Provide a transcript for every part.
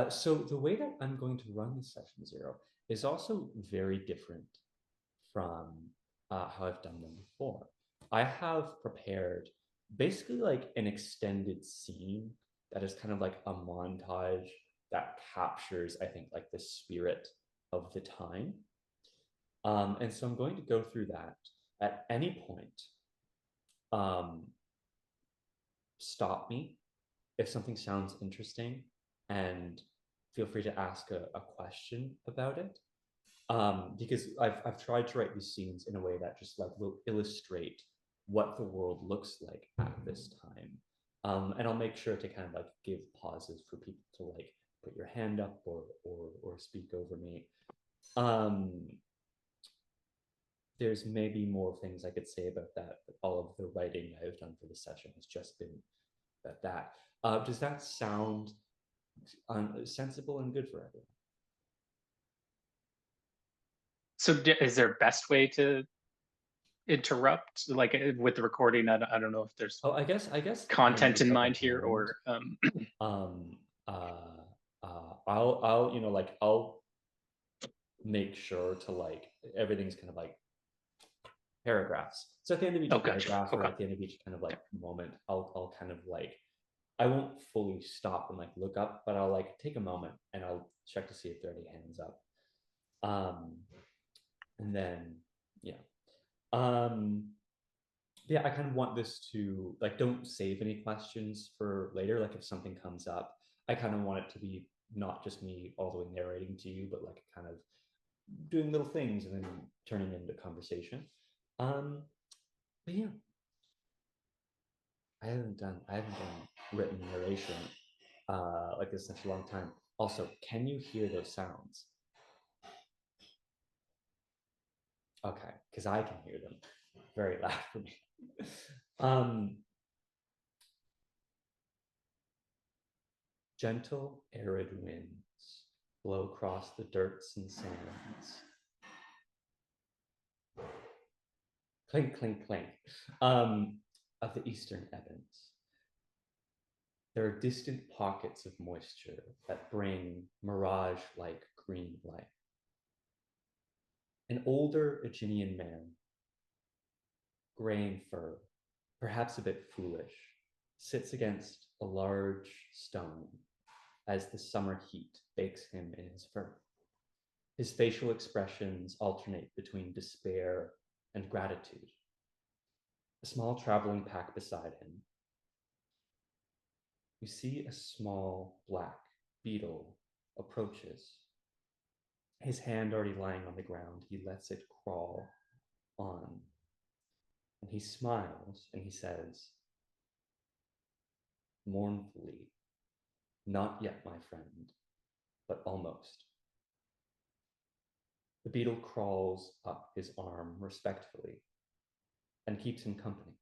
So the way that I'm going to run the session zero is also very different from how I've done them before. I have prepared basically like an extended scene that is kind of like a montage that captures, I think, like the spirit of the time. And so I'm going to go through that at any point. Um, Stop me if something sounds interesting and feel free to ask a question about it. Because I've tried to write these scenes in a way that just like will illustrate what the world looks like at this time. And I'll make sure to kind of like give pauses for people to like put your hand up or speak over me. Um, there's maybe more things I could say about that, but all of the writing I've done for the session has just been about that. Does that sound sensible and good for everyone? So is there a best way to interrupt, like with the recording? I don't know if there's Oh, I guess content hands in at mind the here end. or Um, I'll, like, I'll make sure to like everything's kind of like paragraphs. So at the end of each oh, gotcha. paragraph or Okay. at the end of each kind of like moment, I'll kind of like I won't fully stop and like look up, but I'll like take a moment and I'll check to see if there are any hands up. Um, and then yeah. Um, yeah, I kind of want this to like don't save any questions for later. Like if something comes up, I kind of want it to be not just me all the way narrating to you, but like kind of doing little things and then turning into conversation. Um, but yeah, I haven't done written narration like this in such a long time. Also, can you hear those sounds? Okay, because I can hear them very loud for me. um, Gentle, arid winds blow across the dirts and sands. Clink, clink, clink. Of the eastern Evans. There are distant pockets of moisture that bring mirage like green light. An older Aegean man, gray in fur, perhaps a bit foolish, sits against a large stone as the summer heat bakes him in his fur. His facial expressions alternate between despair and gratitude. A small traveling pack beside him. You see a small black beetle approaches. His hand already lying on the ground, he lets it crawl on. And he smiles and he says, mournfully, not yet, my friend, but almost. The beetle crawls up his arm respectfully and keeps him company.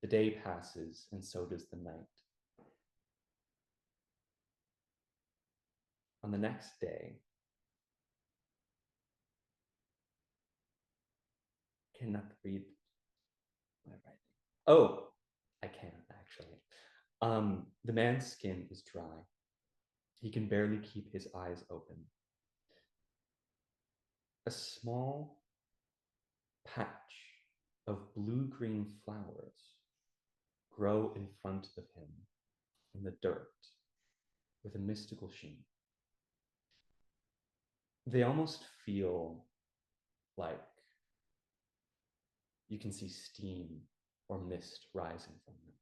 The day passes, and so does the night. On the next day, I cannot read my writing. Oh, I can actually. The man's skin is dry. He can barely keep his eyes open. A small patch of blue-green flowers grow in front of him in the dirt with a mystical sheen. They almost feel like you can see steam or mist rising from them.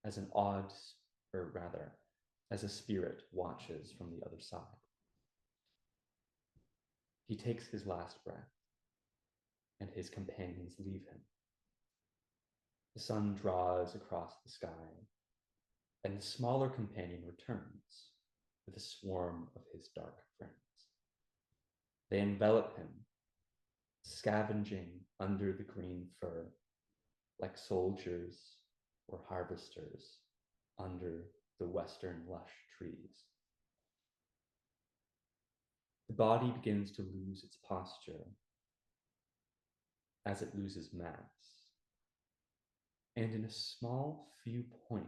As an odd, or rather, as a spirit watches from the other side. He takes his last breath, and his companions leave him. The sun draws across the sky, and the smaller companion returns with a swarm of his dark friends. They envelop him, scavenging under the green fur, like soldiers or harvesters under the western lush trees. The body begins to lose its posture as it loses mass, and in a small few points,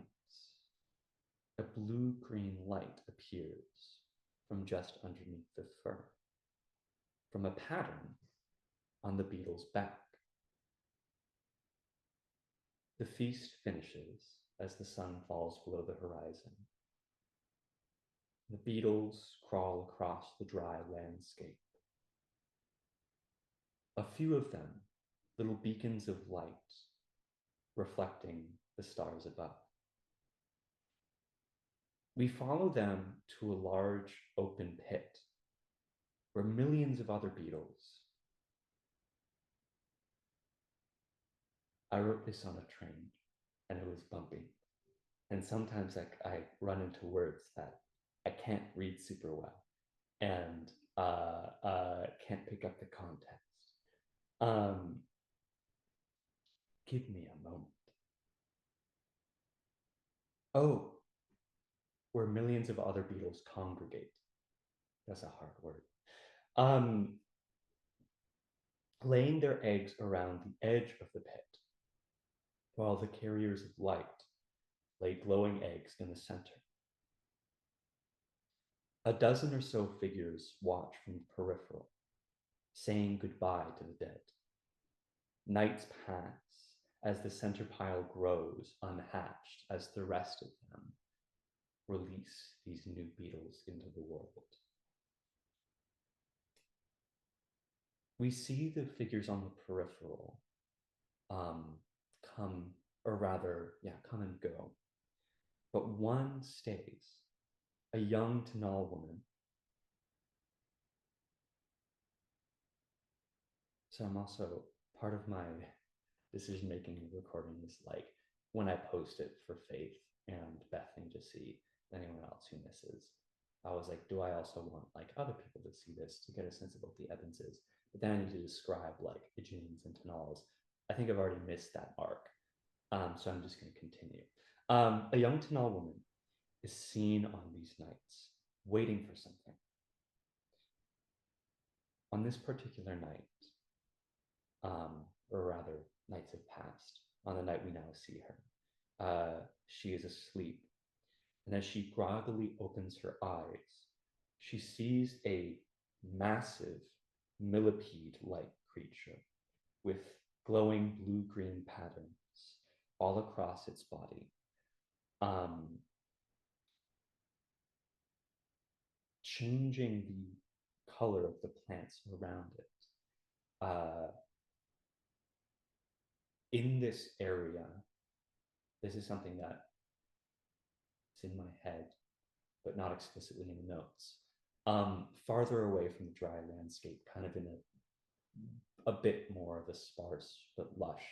a blue-green light appears from just underneath the fur, from a pattern on the beetle's back. The feast finishes as the sun falls below the horizon. The beetles crawl across the dry landscape. A few of them, little beacons of light, reflecting the stars above. We follow them to a large open pit where millions of other beetles. I wrote this on a train and it was bumpy. And sometimes I run into words that I can't read super well and can't pick up the context. Give me a moment. Oh, where millions of other beetles congregate. That's a hard word. Laying their eggs around the edge of the pit, while the carriers of light lay glowing eggs in the center. A dozen or so figures watch from the peripheral, saying goodbye to the dead. Nights pass as the center pile grows unhatched as the rest of them release these new beetles into the world. We see the figures on the peripheral come and go. But one stays, a young Tanal woman. So I'm also, part of my decision-making and recording is like, when I post it for Faith and Bethany to see, anyone else who misses, I was like, do I also want like other people to see this to get a sense of what the evidence is? But then I need to describe like Aegeans and Tanals. I think I've already missed that arc. So I'm just going to continue. A young Tanal woman is seen on these nights, waiting for something. On this particular night, or rather, nights have passed. On the night we now see her, she is asleep. And as she groggily opens her eyes, she sees a massive millipede-like creature with glowing blue-green patterns all across its body. Changing the color of the plants around it. In this area, this is something that is in my head, but not explicitly in the notes. Farther away from the dry landscape, kind of in a bit more of a sparse but lush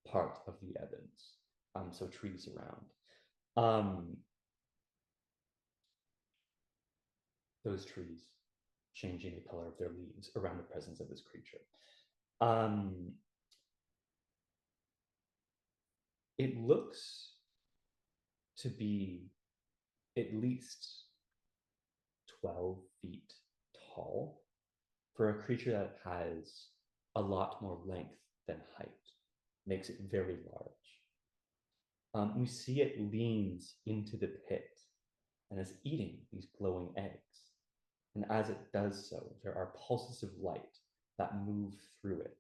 part of the Evans. So trees around. Those trees changing the color of their leaves around the presence of this creature. It looks to be at least 12 feet tall for a creature that has a lot more length than height. Makes it very large. We see it leans into the pit and is eating these glowing eggs. And as it does so, there are pulses of light that move through it.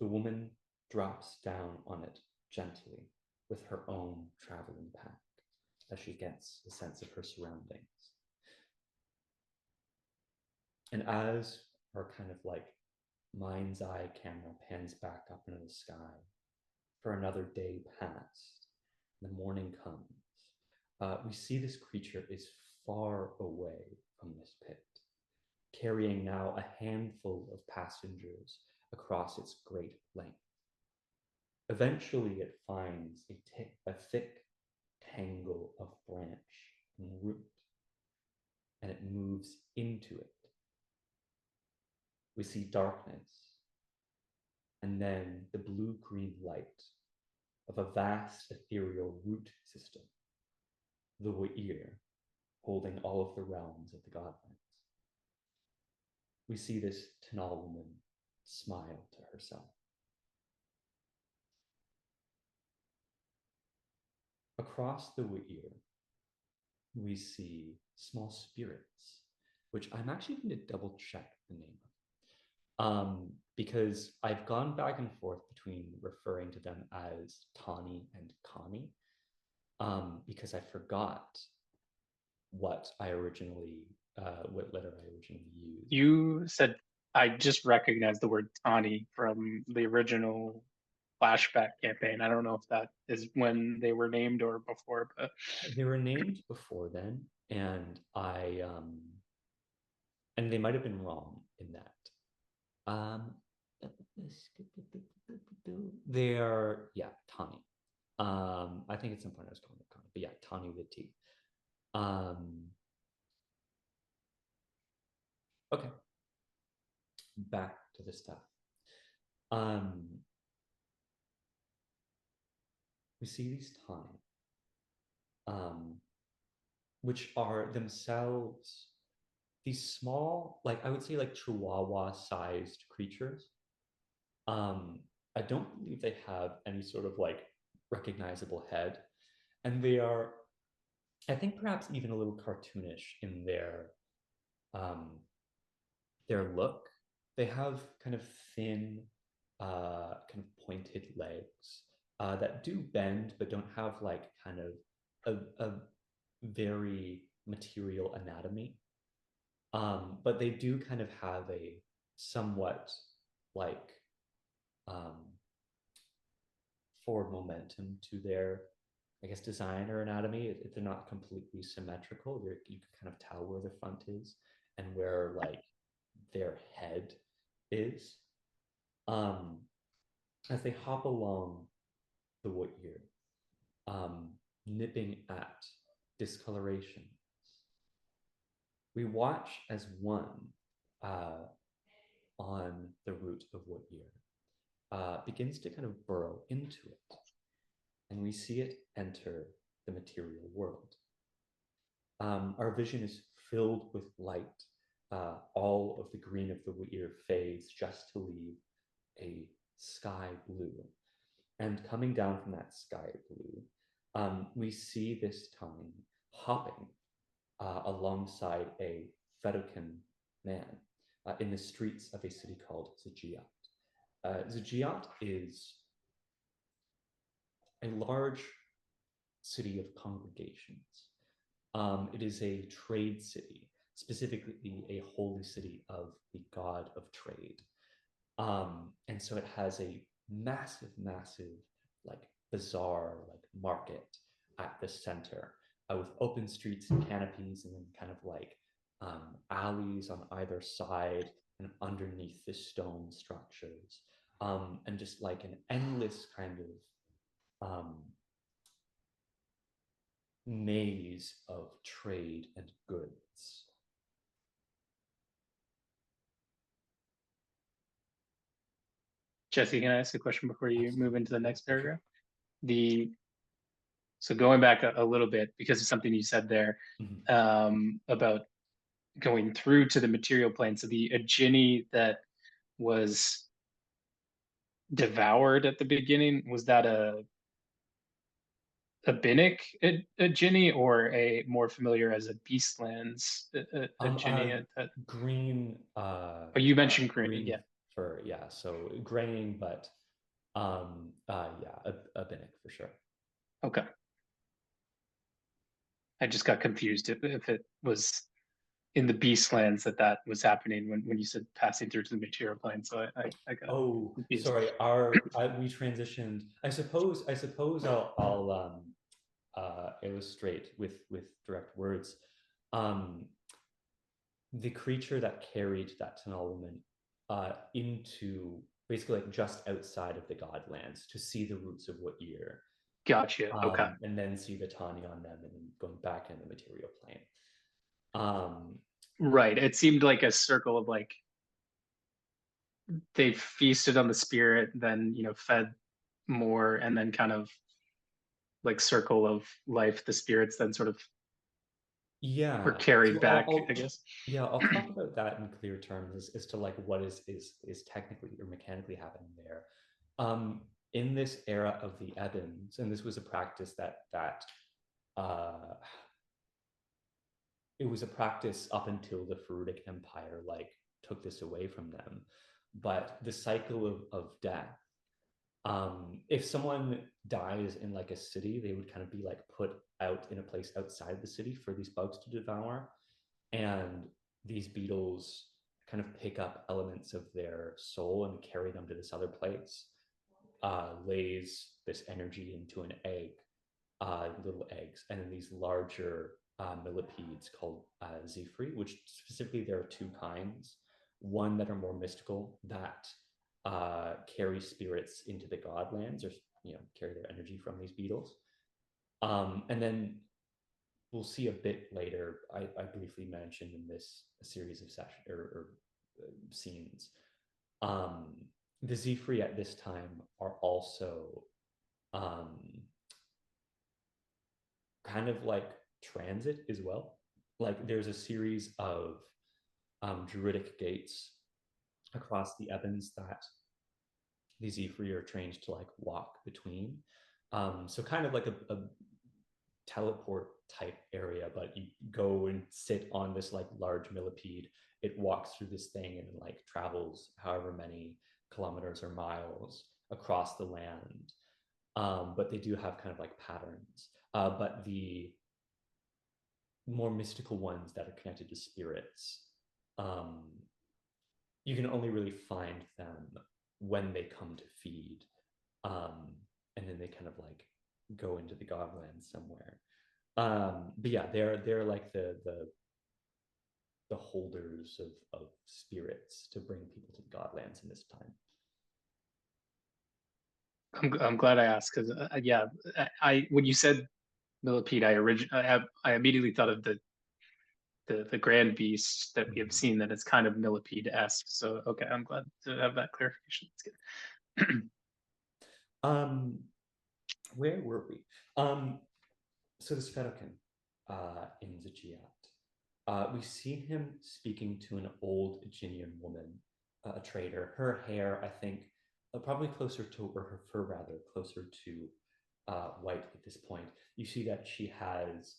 The woman drops down on it gently with her own traveling pack as she gets a sense of her surroundings. And as her kind of like mind's eye camera pans back up into the sky, for another day passed, the morning comes. We see this creature is far away from this pit, carrying now a handful of passengers across its great length. Eventually, it finds a thick tangle of branch and root, and it moves into it. We see darkness, and then the blue-green light of a vast ethereal root system, the Wa'ir, holding all of the realms of the godlands. We see this Tanal woman smile to herself. across the Whittier, we see small spirits, which I'm actually going to double check the name of. Because I've gone back and forth between referring to them as Tawny and Connie, because I forgot what what letter I originally used. You said I just recognized the word Tawny from the original flashback campaign. I don't know if that is when they were named or before, but They were named before then, and they might have been wrong in that. They are, yeah, Tawny. I think at some point I was calling it Connie, but yeah, Tawny with T. Okay, back to the stuff. We see these Tawny, which are themselves these small, like I would say, like Chihuahua-sized creatures. I don't believe they have any sort of like recognizable head, and they are, I think, perhaps even a little cartoonish in um, their look. They have kind of thin, kind of pointed legs that do bend, but don't have like kind of a very material anatomy. But they do kind of have a somewhat like um, forward momentum to their, I guess, design or anatomy. They're not completely symmetrical. You can kind of tell where the front is and where like their head is. Um, as they hop along the Whittier, nipping at discoloration, we watch as one uh, on the root of Whittier begins to kind of burrow into it, and we see it enter the material world. Our vision is filled with light. All of the green of the Whittier fades just to leave a sky blue. And coming down from that sky blue, we see this time hopping alongside a Fedokan man in the streets of a city called Zajiat. Zajiat is a large city of congregations. It is a trade city, specifically a holy city of the god of trade. And so it has a massive, massive, like bazaar, like market at the center with open streets and canopies, and then kind of like alleys on either side and underneath the stone structures, and just like an endless kind of maze of trade and goods. Jesse, can I ask a question before you move Absolutely. into the Yeah, next for sure. paragraph? The So going back a little bit because of something you said there Mhm. about going through to the material plane. So the Agini that was devoured at the beginning, was that a Binnick Agini or a more familiar as a Beastlands Agini? Green, Oh, you mentioned green. green Yeah. for, yeah. So graying, but yeah, a Binnick for sure. Okay. I just got confused if it was in the Beastlands that was happening when you said passing through to the material plane. So I got Oh, confused. sorry. We transitioned. I suppose I'll illustrate with direct words. Um, the creature that carried that Tanal woman into basically like just outside of the Godlands to see the roots of Whittier, Gotcha. Okay. and then see the Tawny on them, and then going back in the material plane. Um, Right. It seemed like a circle of like they feasted on the spirit, then fed more, and then kind of like circle of life. The spirits then sort of were yeah. carried So back, I guess. yeah, I'll talk about that in clear terms as to like what is technically or mechanically happening there. Um, in this era of the Ebons, and this was a practice that uh, it was a practice up until the Farudic Empire like took this away from them. But the cycle of death, if someone dies in like a city, they would kind of be like put out in a place outside the city for these bugs to devour. And these beetles kind of pick up elements of their soul and carry them to this other place, lays this energy into an egg, little eggs, and then these larger millipedes called Zephyri, which specifically there are two kinds. One that are more mystical that carry spirits into the godlands, or carry their energy from these beetles. And then we'll see a bit later. I briefly mentioned in this series of sessions or scenes. Um, the Zephyri at this time are also kind of like transit as well. Like there's a series of druidic gates across the Ebons that the Zephyri are trained to like walk between. So kind of like a teleport type area, but you go and sit on this like large millipede. It walks through this thing and like travels however many kilometers or miles across the land. But they do have kind of like patterns. But the more mystical ones that are connected to spirits, um, you can only really find them when they come to feed. And then they kind of like go into the godlands somewhere. But yeah, they're like the holders of spirits to bring people to the godlands in this time. I'm glad I asked because yeah, I when you said millipede, I immediately thought of the grand beast that we have seen that is kind of millipede-esque. So okay, I'm glad to have that clarification. That's good. Where were we? So the Svedokun in Zajiat. We see him speaking to an old Aeginian woman, a trader. Her hair, I think, probably closer to, or her fur rather, closer to white at this point. You see that she has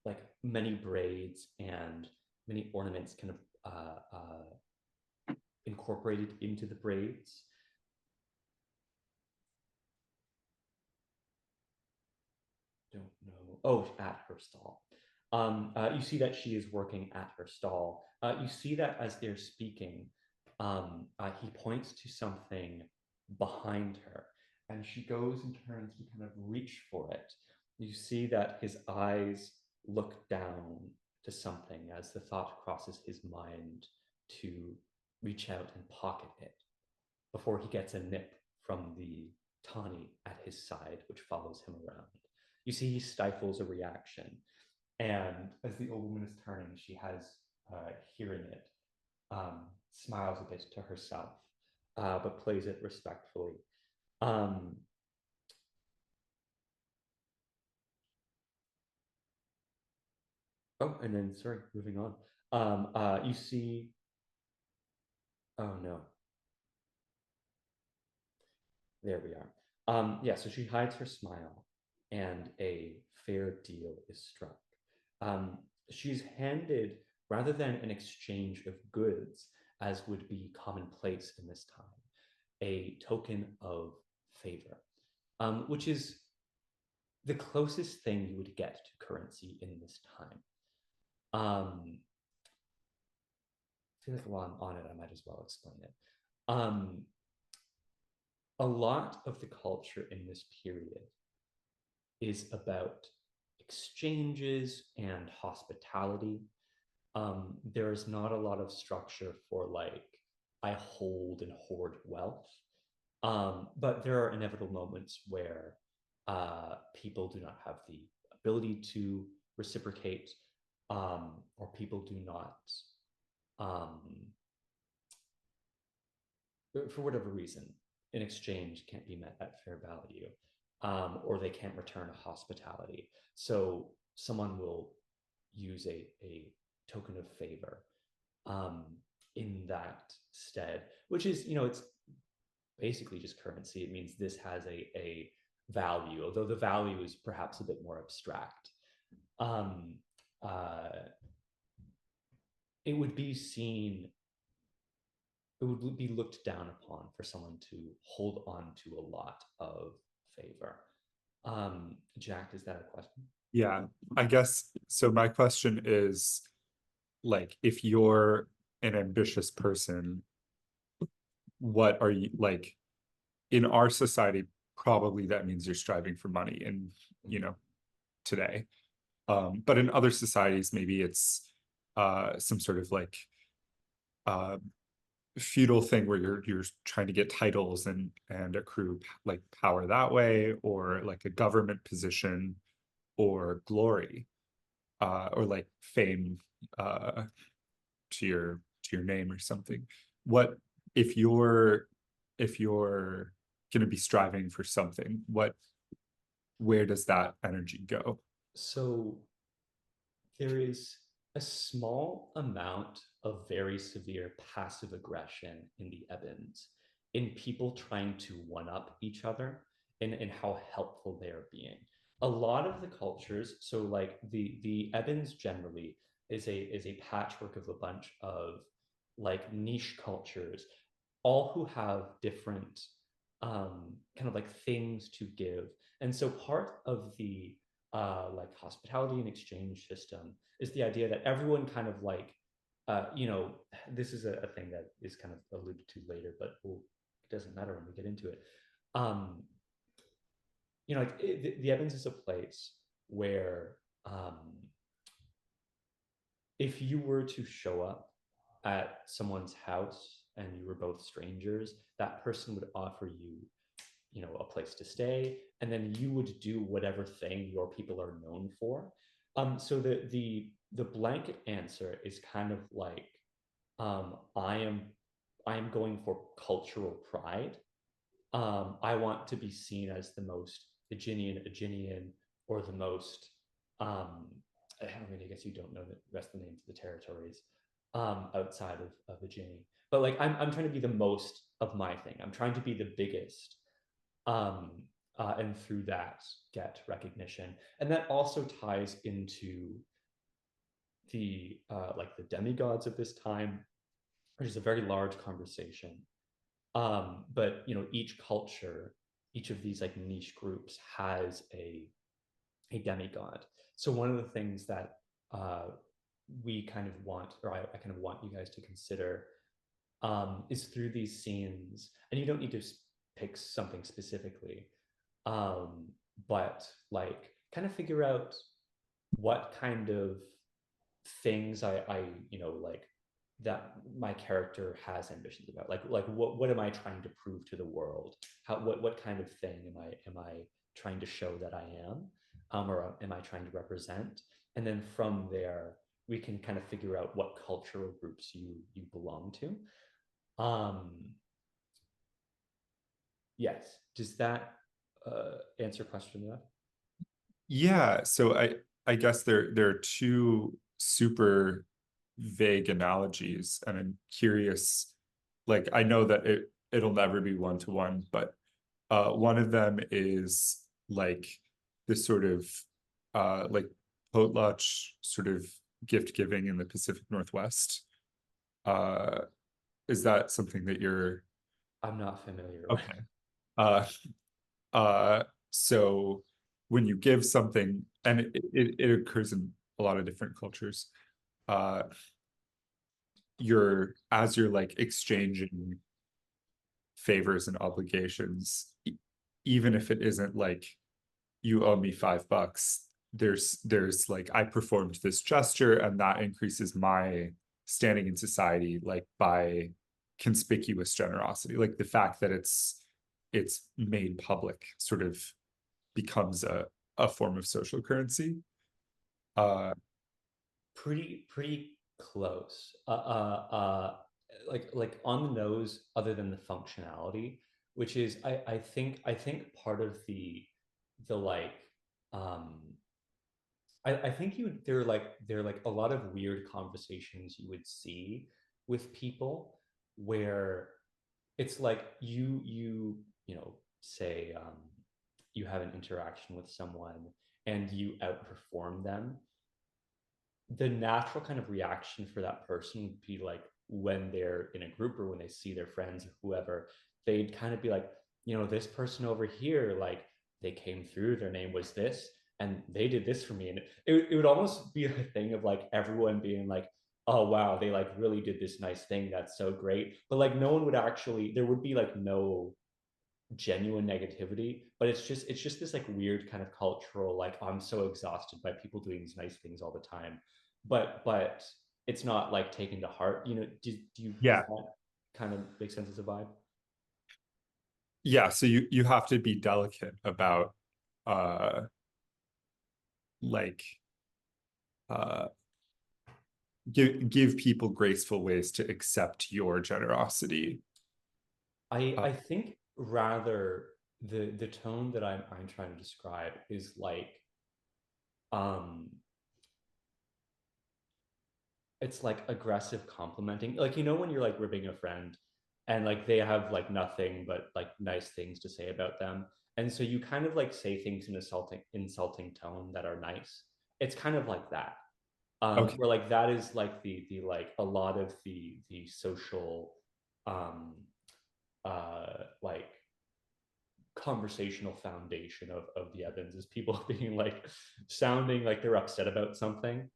like many braids and many ornaments kind of incorporated into the braids. Don't know. Oh, at her stall. You see that she is working at her stall. You see that as they're speaking, he points to something behind her, and she goes and turns to kind of reach for it. You see that his eyes look down to something as the thought crosses his mind to reach out and pocket it before he gets a nip from the tawny at his side, which follows him around. You see, he stifles a reaction. And as the old woman is turning, she has, hearing it, smiles a bit to herself, but plays it respectfully. Um, oh, and then, sorry, moving on. You see, oh no, there we are. Yeah, so she hides her smile, and a fair deal is struck. Um, she's handed, rather than an exchange of goods, as would be commonplace in this time, a token of favor, which is the closest thing you would get to currency in this time. I feel like while I'm on it, I might as well explain it. Um, a lot of the culture in this period is about exchanges and hospitality. There is not a lot of structure for like, I hold and hoard wealth. But there are inevitable moments where people do not have the ability to reciprocate, or people do not, um, for whatever reason, an exchange can't be met at fair value, or they can't return a hospitality. So someone will use a token of favor, um, in that stead, which is, it's basically just currency. It means this has a value, although the value is perhaps a bit more abstract. Um, uh, it would be seen, it would be looked down upon for someone to hold on to a lot of favor. Jack, is that a question? Yeah, I guess so. My question is like, if you're an ambitious person, what are you like in our society? Probably that means you're striving for money and, you know, today. But in other societies, maybe it's some sort of like uh feudal thing where you're trying to get titles and accrue like power that way, or like a government position or glory, or like fame uh to your name or something. What if you're going to be striving for something, what where does that energy go? So there is a small amount of very severe passive aggression in the Ebons, in people trying to one up each other and how helpful they're being. A lot of the cultures, so like the Ebons generally is a patchwork of a bunch of like niche cultures, all who have different kind of like things to give. And so part of the like hospitality and exchange system is the idea that everyone kind of like, you know, this is a thing that is kind of alluded to later, but it doesn't matter when we get into it. Um, you know, like the Evans is a place where if you were to show up at someone's house and you were both strangers, that person would offer you, you know, a place to stay, and then you would do whatever thing your people are known for. So the blanket answer is kind of like, I am going for cultural pride. I want to be seen as the most Aegean, or the most I mean, I guess you don't know the rest of the names of the territories outside of Aegean. But like I'm trying to be the most of my thing. I'm trying to be the biggest, um, and through that get recognition. And that also ties into the like the demigods of this time, which is a very large conversation. But you know, each culture, each of these like niche groups has a demigod. So one of the things that we kind of want, or I kind of want you guys to consider, is through these scenes, and you don't need to pick something specifically, but like kind of figure out what kind of things I you know, like that my character has ambitions about, like what am I trying to prove to the world, how what kind of thing am I trying to show that I am, or am I trying to represent, and then from there we can kind of figure out what cultural groups you belong to. um yes, does that answer question enough? Yeah, so I guess there are two super vague analogies, and I'm curious, like I know that it'll never be one to one, but one of them is like this sort of like potlatch sort of gift giving in the Pacific Northwest. Uh is that something that you're I'm not familiar with. okay? Uh uh so when you give something, and it occurs in a lot of different cultures, uh you're as you're like exchanging favors and obligations, even if it isn't like you owe me $5, there's like I performed this gesture and that increases my standing in society, like by conspicuous generosity. Like the fact that it's made public sort of becomes a form of social currency. uh Pretty close. Like on the nose, other than the functionality, which is I think part of the like um I think you there are like a lot of weird conversations you would see with people where it's like you know, say you have an interaction with someone and you outperform them, the natural kind of reaction for that person would be like when they're in a group or when they see their friends or whoever, they'd kind of be like, you know, this person over here, like they came through, their name was this, and they did this for me. And it would almost be a thing of like everyone being like, oh wow, they like really did this nice thing. That's so great. But like no one would actually, there would be like no genuine negativity, but it's just this like weird kind of cultural like, I'm so exhausted by people doing these nice things all the time, but it's not like taken to heart, you know. Do you, does Yeah. that kind of make sense as a vibe? Yeah, so you have to be delicate about uh like uh give people graceful ways to accept your generosity. I think rather the tone that I'm trying to describe is like um it's like aggressive complimenting, like, you know, when you're like ribbing a friend and like they have like nothing but like nice things to say about them, and so you kind of like say things in insulting tone that are nice. It's kind of like that, Okay. where like that is like the like a lot of the social um like conversational foundation of the Evans is people being like sounding like they're upset about something,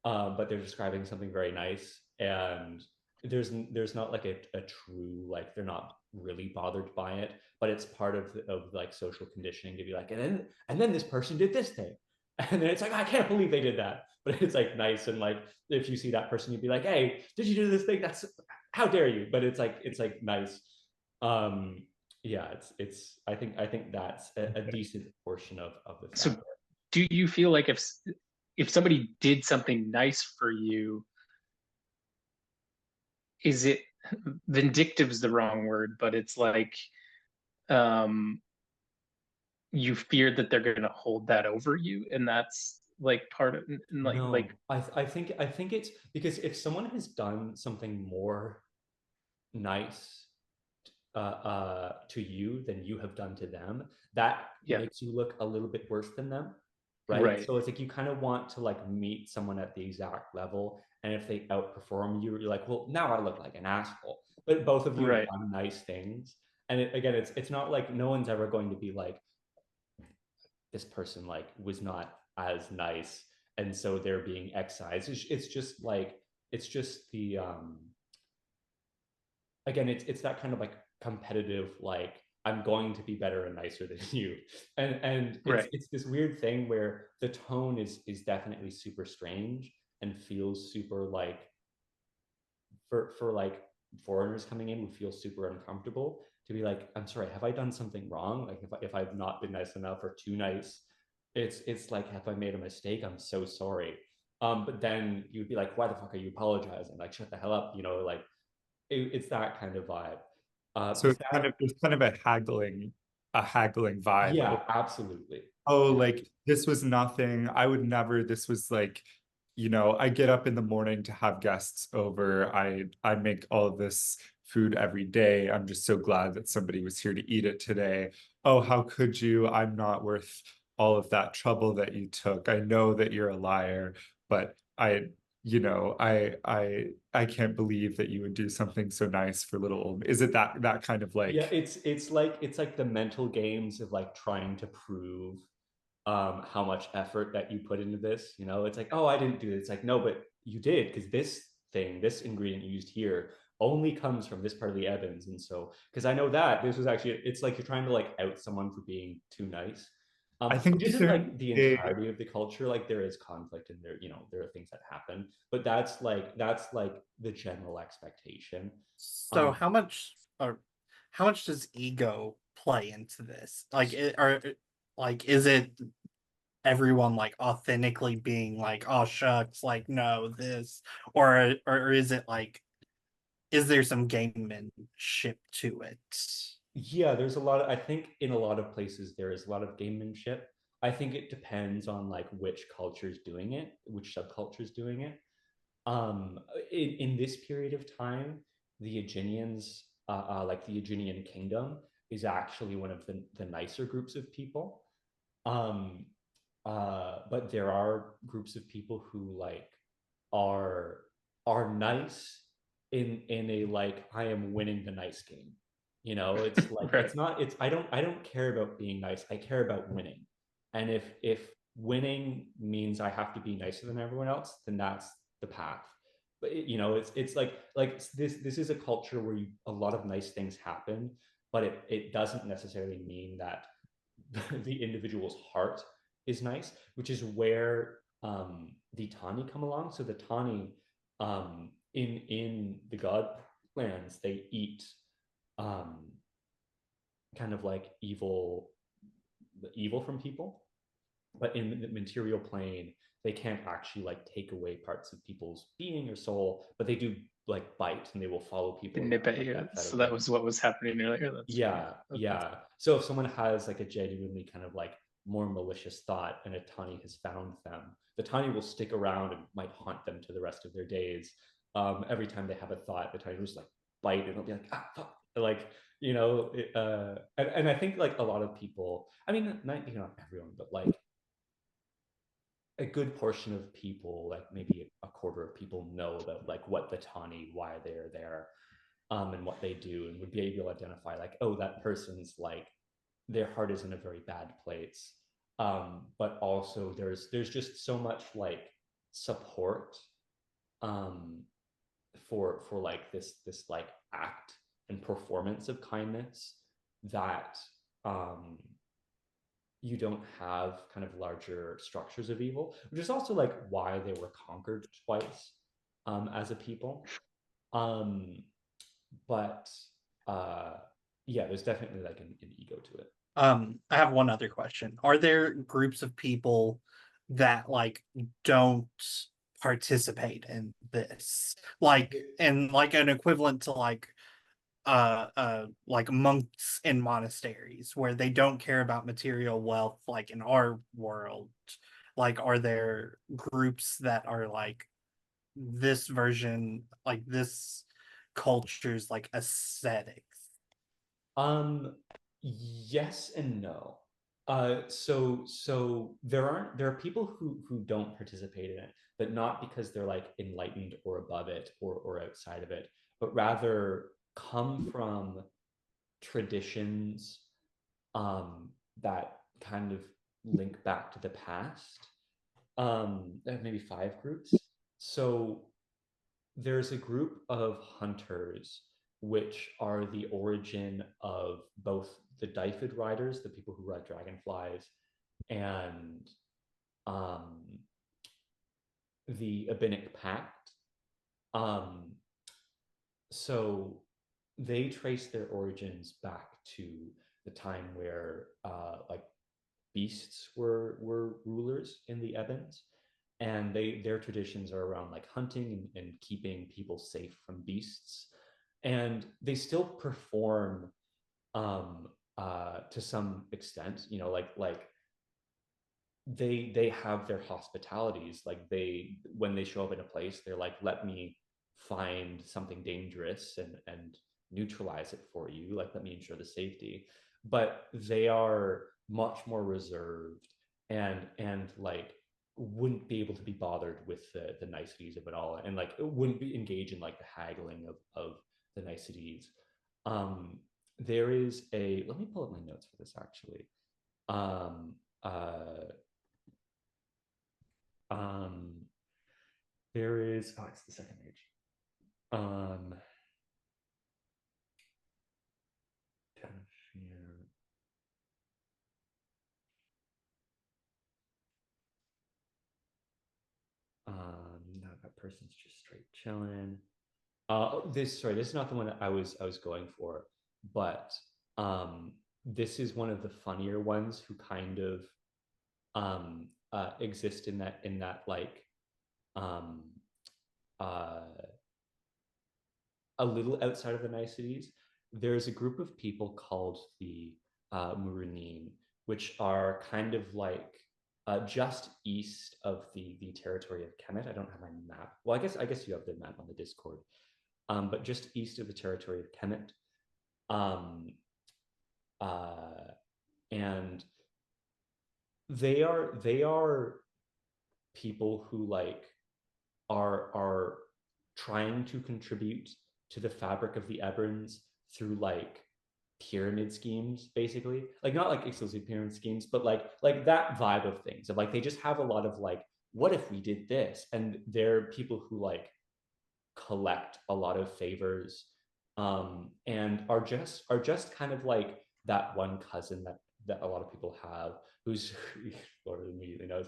but they're describing something very nice, and there's not like a true like, they're not really bothered by it, but it's part of like social conditioning to be like, and then this person did this thing, and then it's like, I can't believe they did that, but it's like nice, and like if you see that person, you'd be like, hey, did you do this thing? That's, how dare you? But it's like nice. um yeah, it's I think that's a Okay. decent portion of the So factor. do you feel like if somebody did something nice for you, is it, vindictive is the wrong word, but it's like, um you fear that they're going to hold that over you, and that's like part of, like No, I think it's because if someone has done something more nice to you than you have done to them, that yeah, makes you look a little bit worse than them, right? right, So it's like you kind of want to like meet someone at the exact level, and if they outperform you, you're like, well, now I look like an asshole. But both of you have right, done nice things, and again, it's not like no one's ever going to be like, this person like was not as nice, and so they're being excised. It's just like, it's just the again, it's that kind of like competitive, like, I'm going to be better and nicer than you, and it's right, it's this weird thing where the tone is definitely super strange and feels super like, for like foreigners coming in would feel super uncomfortable to be like, I'm sorry, have I done something wrong? Like if I've not been nice enough or too nice, it's like, have I made a mistake? I'm so sorry. But then you'd be like, why the fuck are you apologizing? Like, shut the hell up, you know, like it's that kind of vibe. So Does it's kind that? of there's kind of a haggling vibe. Yeah, absolutely. Oh, Yeah. like this was nothing. I would never, this was like, I get up in the morning to have guests over. I make all of this food every day. I'm just so glad that somebody was here to eat it today. Oh, how could you? I'm not worth all of that trouble that you took. I know that you're a liar, but I can't believe that you would do something so nice for little old. Is it that kind of Yeah, like it's like the mental games of like trying to prove how much effort that you put into this. You know, it's like, oh, I didn't do it. It's like, no, but you did, because this ingredient you used here only comes from this part of the Evans. And so, because I know that this was actually, it's like you're trying to like out someone for being too nice. I think Which that isn't there like the a entirety of the culture. Like there is conflict and there, you know, there are things that happen, but that's like the general expectation. So Um, how much does ego play into this? Like is it everyone like authentically being like, oh shucks, like no, this, or is it like, is there some gamemanship to it? Yeah, there's a lot of, I think in a lot of places there is a lot of gamemanship. I think it depends on like which culture's doing it, which subculture's doing it. In this period of time, the Aeginians like the Aegean kingdom is actually one of the nicer groups of people. Um, but there are groups of people who like are nice in a like I am winning the nice game. You know, it's like Right. it's not it's I don't care about being nice. I care about winning. And if winning means I have to be nicer than everyone else, then that's the path. But you know, it's like this is a culture where a lot of nice things happen, but it doesn't necessarily mean that the individual's heart is nice, which is where the Tani come along. So the Tani in the God lands, they eat um, kind of like evil from people, but in the material plane, they can't actually like take away parts of people's being or soul, but they do like bite and they will follow people Nip around at like you. that So of that thing. was what was happening earlier. That's funny. Yeah, yeah. So if someone has like a genuinely kind of like more malicious thought and a Tani has found them, the Tani will stick around and might haunt them to the rest of their days. Every time they have a thought, the Tani will just like bite and it'll be like, ah, fuck. Like, you know, and I think like a lot of people, I mean, not, you know, not everyone, but like a good portion of people, like maybe a quarter of people know about like what the Tani, why they're there, and what they do, and would be able to identify like, oh, that person's like their heart is in a very bad place. But also there's just so much like support um, for like this like act and performance of kindness that um, you don't have kind of larger structures of evil, which is also like why they were conquered twice as a people. Um, but uh, yeah, there's definitely like an ego to it. I have one other question. Are there groups of people that like don't participate in this? Like and like an equivalent to like monks in monasteries where they don't care about material wealth like in our world. Like are there groups that are like this version, like this culture's like aesthetics? Yes and no. So there are people who don't participate in it, but not because they're like enlightened or above it or outside of it, but rather come from traditions that kind of link back to the past. Maybe five groups. So there's a group of hunters which are the origin of both the Dyphid riders, the people who ride dragonflies, and um, the Abinic Pact. Um, so they trace their origins back to the time where like beasts were rulers in the Ebens, and their traditions are around like hunting and keeping people safe from beasts, and they still perform um to some extent, you know, like they have their hospitalities, like they when they show up in a place they're like, let me find something dangerous and neutralize it for you, like let me ensure the safety, but they are much more reserved and like wouldn't be able to be bothered with the niceties of it all, and like it wouldn't be engaged in like the haggling of the niceties. um there is a, let me pull up my notes for this actually. um uh um, there is, oh, it's the second page. Um, no, that person's just straight chilling. This is not the one that I was going for, but this is one of the funnier ones who kind of exist in that like um, uh, a little outside of the niceties. There's a group of people called the Muranin, which are kind of like just east of the territory of Kemet. I don't have my map. Well, I guess you have the map on the Discord. But just east of the territory of Kemet, um and they are people who like are trying to contribute to the fabric of the Eberns through like pyramid schemes, basically, like not like exclusive pyramid schemes, but like that vibe of things, of like they just have a lot of like, what if we did this, and they're people who like collect a lot of favors, and are just kind of like that one cousin that a lot of people have, who's Laura immediately knows,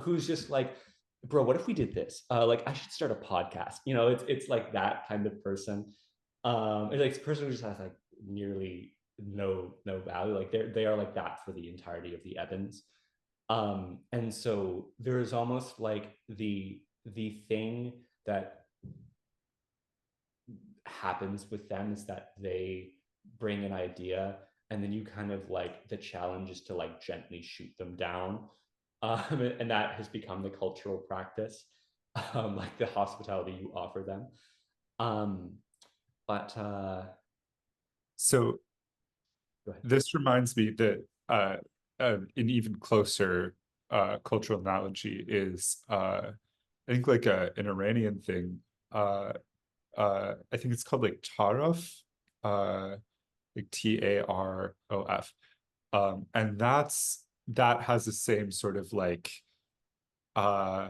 who's just like, bro, what if we did this? Like I should start a podcast. It's like that kind of person. It's like a person who just has like nearly no value. Like they are like that for the entirety of the Evans. And so there is almost like the thing that happens with them is that they bring an idea, and then you kind of like, the challenge is to like gently shoot them down, and that has become the cultural practice, like the hospitality you offer them. um, but So go ahead. this reminds me that an even closer cultural analogy is I think like an Iranian thing. I think it's called like Tarof, like Tarof. And that has the same sort of like uh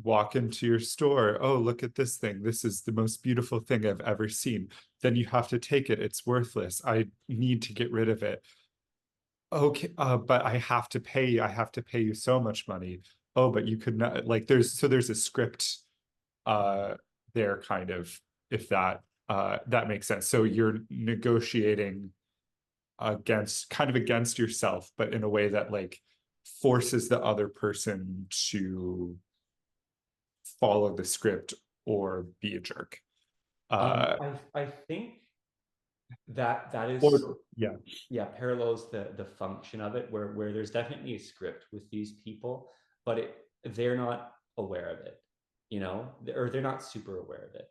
walk into your store. Oh, look at this thing. This is the most beautiful thing I've ever seen. Then you have to take it. It's worthless. I need to get rid of it. Okay, but I have to pay you. I have to pay you so much money. Oh, but you could not, like, there's a script uh there, kind of, if that makes sense. So you're negotiating against yourself, but in a way that like forces the other person to follow the script or be a jerk. I think that is, Or yeah. yeah, parallels the function of it, where there's definitely a script with these people, but they're not aware of it, or they're not super aware of it.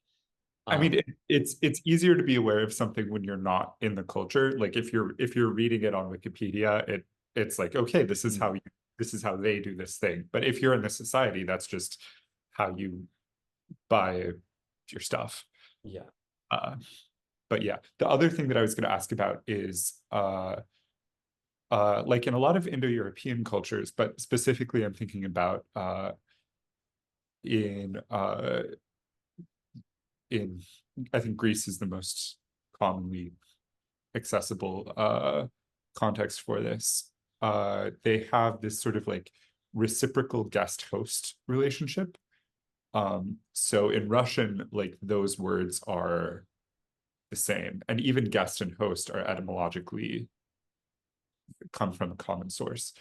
I mean, um it's easier to be aware of something when you're not in the culture. Like if you're reading it on Wikipedia, it's like, okay, this is how they do this thing. But if you're in the society, that's just how you buy your stuff. yeah. Uh, but yeah, the other thing that I was going to ask about is like in a lot of Indo-European cultures, but specifically I'm thinking about in in I think Greece is the most commonly accessible context for this. They have this sort of like reciprocal guest host relationship. So in Russian, like those words are the same, and even guest and host are etymologically come from a common source.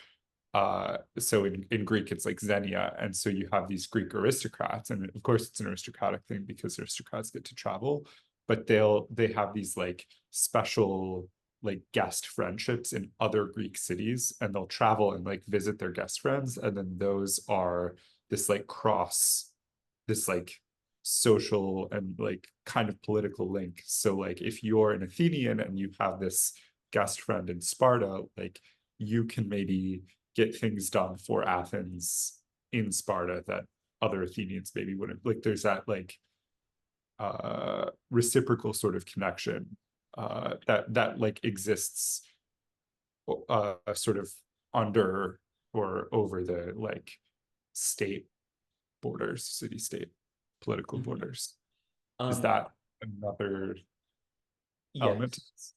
So in Greek, it's like xenia. And so you have these Greek aristocrats, and of course it's an aristocratic thing because aristocrats get to travel, but they have these like special like guest friendships in other Greek cities, and they'll travel and like visit their guest friends. And then those are this like this like social and like kind of political link. So like if you're an Athenian and you have this guest friend in Sparta, like you can maybe get things done for Athens in Sparta that other Athenians maybe wouldn't. Like there's that like reciprocal sort of connection that like exists sort of under or over the like state borders, city state political Mhm. borders. Is um that another element? yes,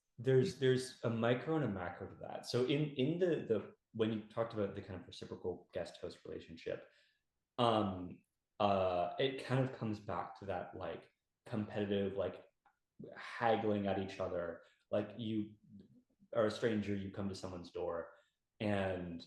there's a micro and a macro to that. So in the when you talked about the kind of reciprocal guest host relationship, um it kind of comes back to that like competitive, like haggling at each other. Like you are a stranger, you come to someone's door, and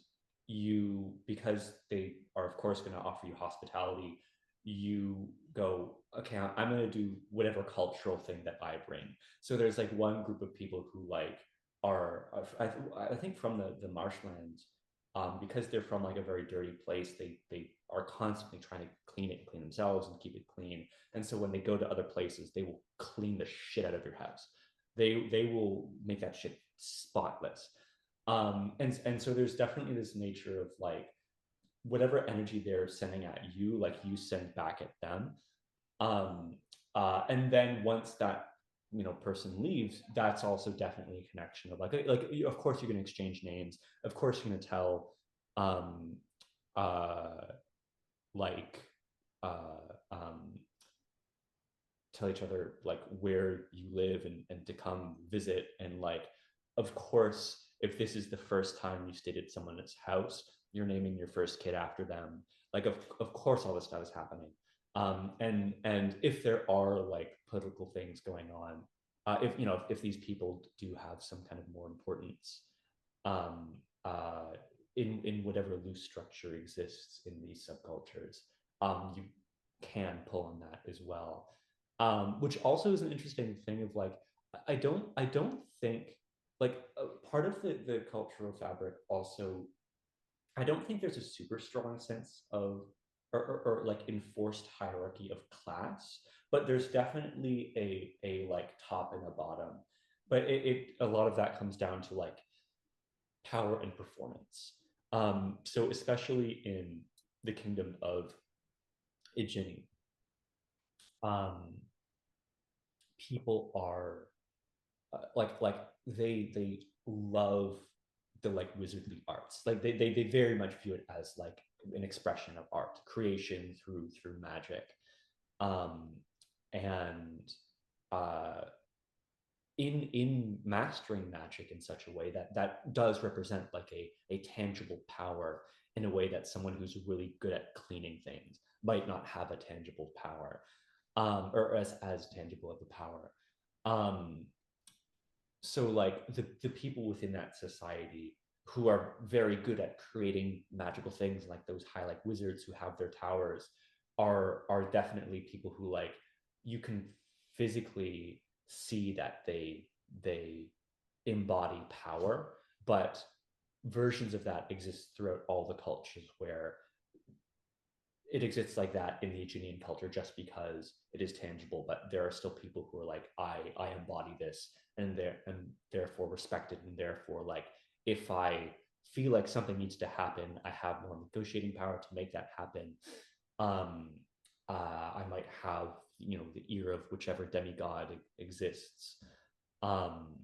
you, because they are of course going to offer you hospitality, you go, okay, I'm going to do whatever cultural thing that I bring. So there's like one group of people who like are I think from the marshlands, because they're from like a very dirty place, they are constantly trying to clean it and clean themselves and keep it clean. And so when they go to other places, they will clean the shit out of your house. They will make that shit spotless. And so there's definitely this nature of like whatever energy they're sending at you, like you send back at them. And then once that person leaves, that's also definitely a connection of like of course you're going to exchange names, of course you're going to tell um like tell each other like where you live and to come visit, and like of course if this is the first time you stayed at someone's house, you're naming your first kid after them, like of course all this stuff is happening. And if there are like political things going on, if these people do have some kind of more importance um, in whatever loose structure exists in these subcultures, you can pull on that as well. Which also is an interesting thing of like, I don't think like part of the cultural fabric also, I don't think there's a super strong sense of or like enforced hierarchy of class, but there's definitely a like top and a bottom. But it a lot of that comes down to like power and performance. So especially in the kingdom of Ijini, um, people are like they love the like wizardly arts. Like they very much view it as like an expression of art, creation through magic. um and uh in mastering magic in such a way that that does represent like a tangible power, in a way that someone who's really good at cleaning things might not have a tangible power, or as tangible of a power. um so like the people within that society who are very good at creating magical things, like those high like wizards who have their towers, are definitely people who like you can physically see that they embody power, but versions of that exist throughout all the cultures where it exists like that in the Aegean culture, just because it is tangible. But there are still people who are like, I embody this, and therefore respected, and therefore like if I feel like something needs to happen, I have more negotiating power to make that happen. Um, I might have the ear of whichever demigod exists. Um,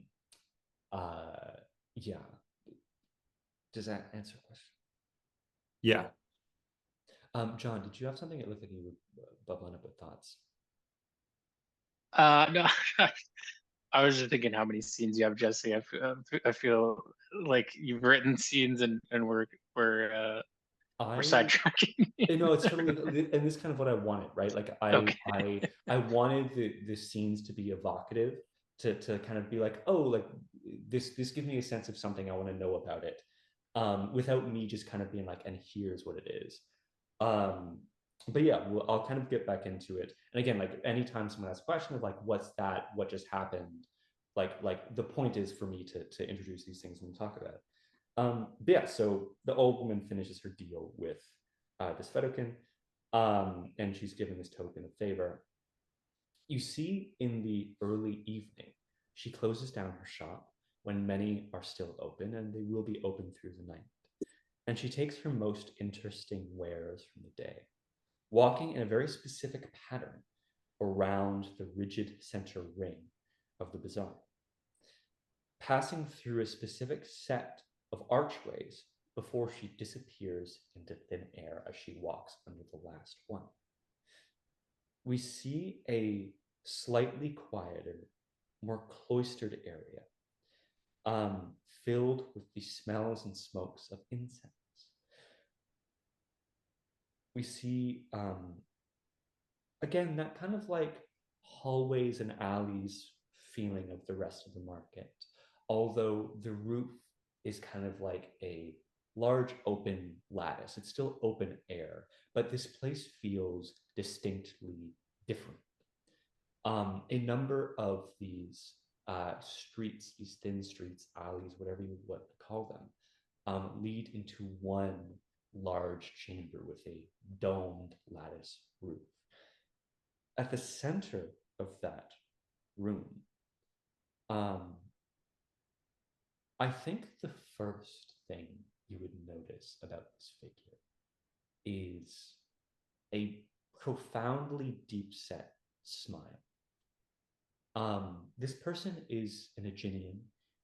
uh, yeah. Does that answer the question? Yeah. John, did you have something? It looked like you were bubbling up with thoughts. No, I was just thinking how many scenes you have, Jesse. I feel like you've written scenes and we're I sidetracking. it's totally, and this is kind of what I wanted, right? Like Okay. I wanted the scenes to be evocative, to kind of be like, oh, like this gives me a sense of something, I want to know about it, without me just kind of being like, and here's what it is. Um, but yeah, I'll kind of get back into it. And again, like anytime someone asks a question of like, what's that? What just happened? Like the point is for me to introduce these things and talk about it. But yeah, so the old woman finishes her deal with this Fedorkin, and she's given this token of favor. You see in the early evening, she closes down her shop when many are still open, and they will be open through the night. And she takes her most interesting wares from the day, walking in a very specific pattern around the rigid center ring of the bazaar, passing through a specific set of archways before she disappears into thin air as she walks under the last one. We see a slightly quieter, more cloistered area, filled with the smells and smokes of incense. We see, again, that kind of like hallways and alleys feeling of the rest of the market, although the roof is kind of like a large open lattice. It's still open air, but this place feels distinctly different. A number of these streets, these thin streets, alleys, whatever you want to call them, lead into one large chamber with a domed lattice roof. At the center of that room Um, I think the first thing you would notice about this figure is a profoundly deep set smile. This person is an Aeginean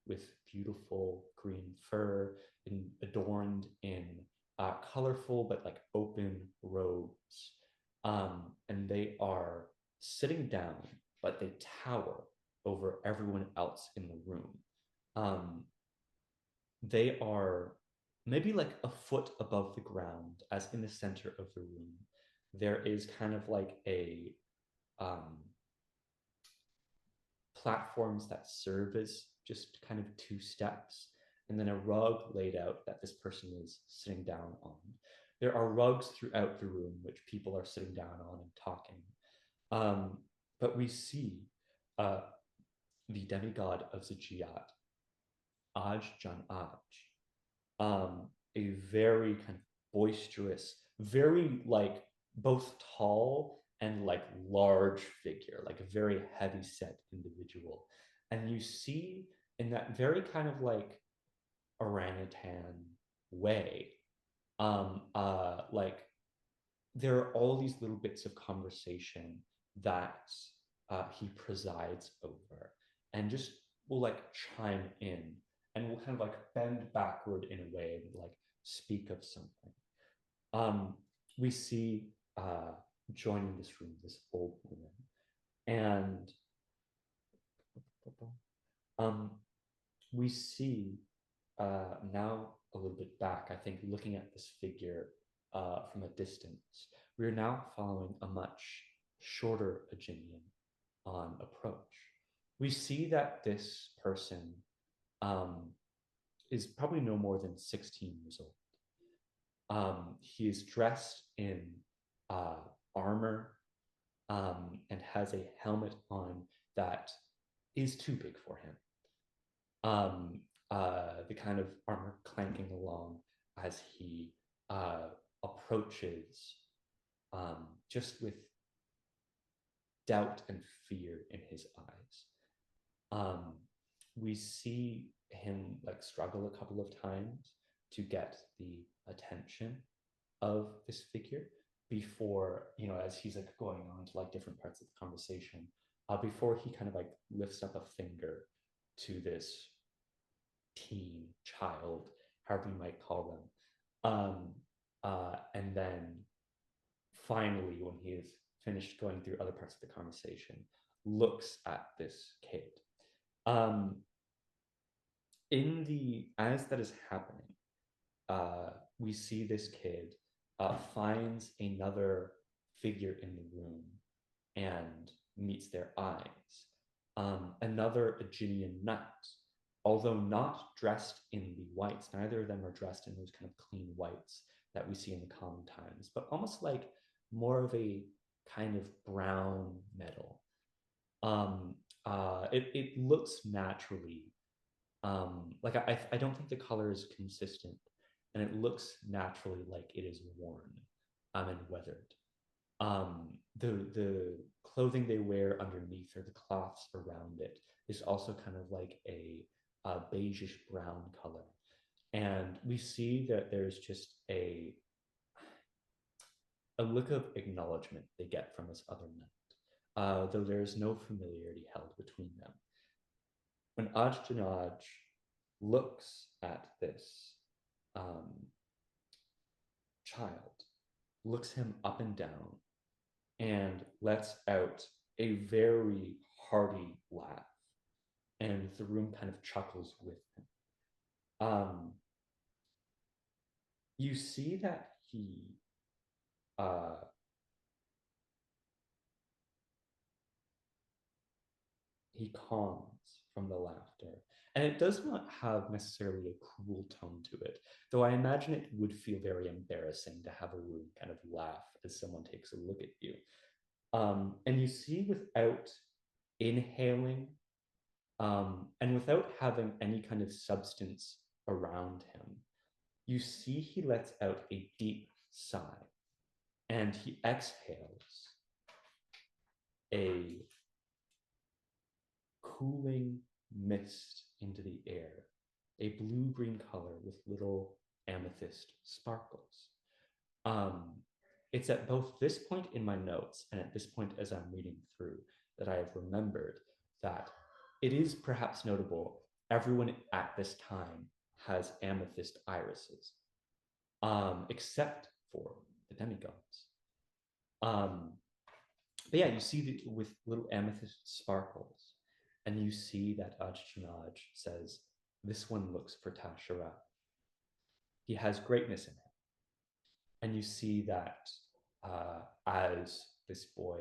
with beautiful green fur and adorned in colorful but like open robes. And they are sitting down, but they tower over everyone else in the room. They are maybe like a foot above the ground, as in the center of the room, there is kind of like a platforms that serve as just kind of two steps, and then a rug laid out that this person is sitting down on. There are rugs throughout the room which people are sitting down on and talking. But we see the demigod of Zajiat, Aj Jan Aj, a very kind of boisterous, very like both tall and like large figure, like a very heavy set individual. And you see in that very kind of like orangutan way, like there are all these little bits of conversation that he presides over, and just will like chime in and will kind of like bend backward in a way and like speak of something. We see joining this room this old woman, and we see now a little bit back, I think, looking at this figure from a distance, we are now following a much shorter Aeginean on approach. We see that this person is probably no more than 16 years old. He is dressed in armor and has a helmet on that is too big for him. The kind of armor clanking along as he approaches, just with doubt and fear in his eyes. We see him like struggle a couple of times to get the attention of this figure before, you know, as he's like going on to like different parts of the conversation, before he kind of like lifts up a finger to this teen, child, however you might call them. And then finally, when he is finished going through other parts of the conversation, looks at this kid. As that is happening, we see this kid finds another figure in the room and meets their eyes. Another Aeginean knight, although not dressed in the whites, neither of them are dressed in those kind of clean whites that we see in the common times, but almost like more of a kind of brown metal. It looks naturally, like I don't think the color is consistent, and it looks naturally like it is worn and weathered. The clothing they wear underneath, or the cloths around it, is also kind of like a beigeish brown color. And we see that there's just a look of acknowledgement they get from this other knight, though there is no familiarity held between them. When Ajdanaj looks at this child, looks him up and down, and lets out a very hearty laugh, and the room kind of chuckles with him. You see that he calms from the laughter, and it does not have necessarily a cruel tone to it, though I imagine it would feel very embarrassing to have a room kind of laugh as someone takes a look at you. And you see, without inhaling and without having any kind of substance around him, you see he lets out a deep sigh, and he exhales a cooling, mist into the air, a blue-green color with little amethyst sparkles. It's at both this point in my notes and at this point as I'm reading through that I have remembered that it is perhaps notable everyone at this time has amethyst irises, except for the demigods. But yeah, you see with little amethyst sparkles, and you see that Ajjanaj says, this one looks for Tashara. He has greatness in him. And you see that as this boy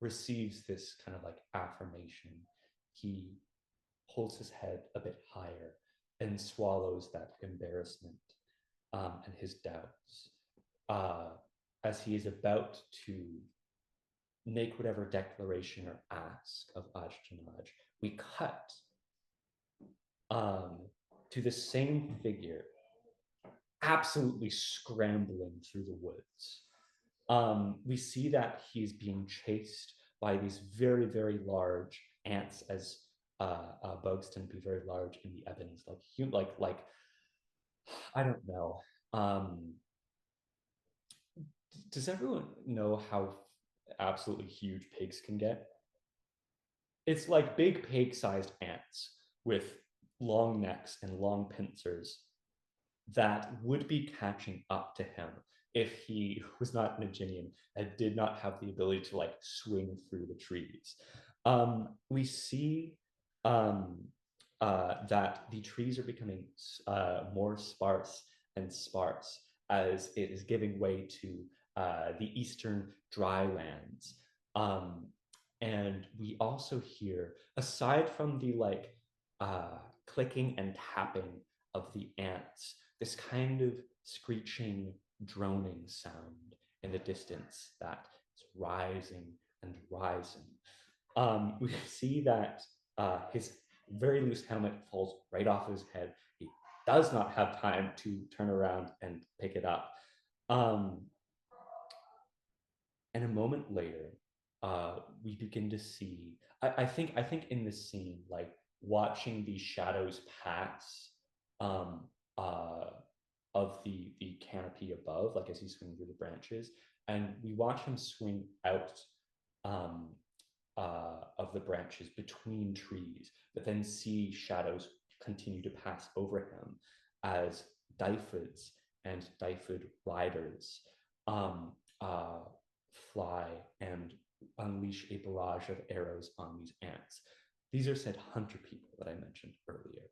receives this kind of like affirmation, he holds his head a bit higher and swallows that embarrassment and his doubts as he is about to make whatever declaration or ask of Ajjanaj. We cut to the same figure absolutely scrambling through the woods. We see that he's being chased by these very, very large ants, as bugs tend to be very large in the ebons, like I don't know. Does everyone know how absolutely huge pigs can get? It's like big pig-sized ants with long necks and long pincers that would be catching up to him if he was not an Aeginian and did not have the ability to like swing through the trees. We see that the trees are becoming more sparse and sparse as it is giving way to the eastern dry lands. And we also hear, aside from the like clicking and tapping of the ants, this kind of screeching, droning sound in the distance that is rising and rising. We see that his very loose helmet falls right off his head. He does not have time to turn around and pick it up. And a moment later, we begin to see, I think in this scene, like watching these shadows pass of the canopy above, like as he's swinging through the branches, and we watch him swing out of the branches between trees, but then see shadows continue to pass over him as Dyphids and Dyphid riders fly and unleash a barrage of arrows on these ants. These are said hunter people that I mentioned earlier.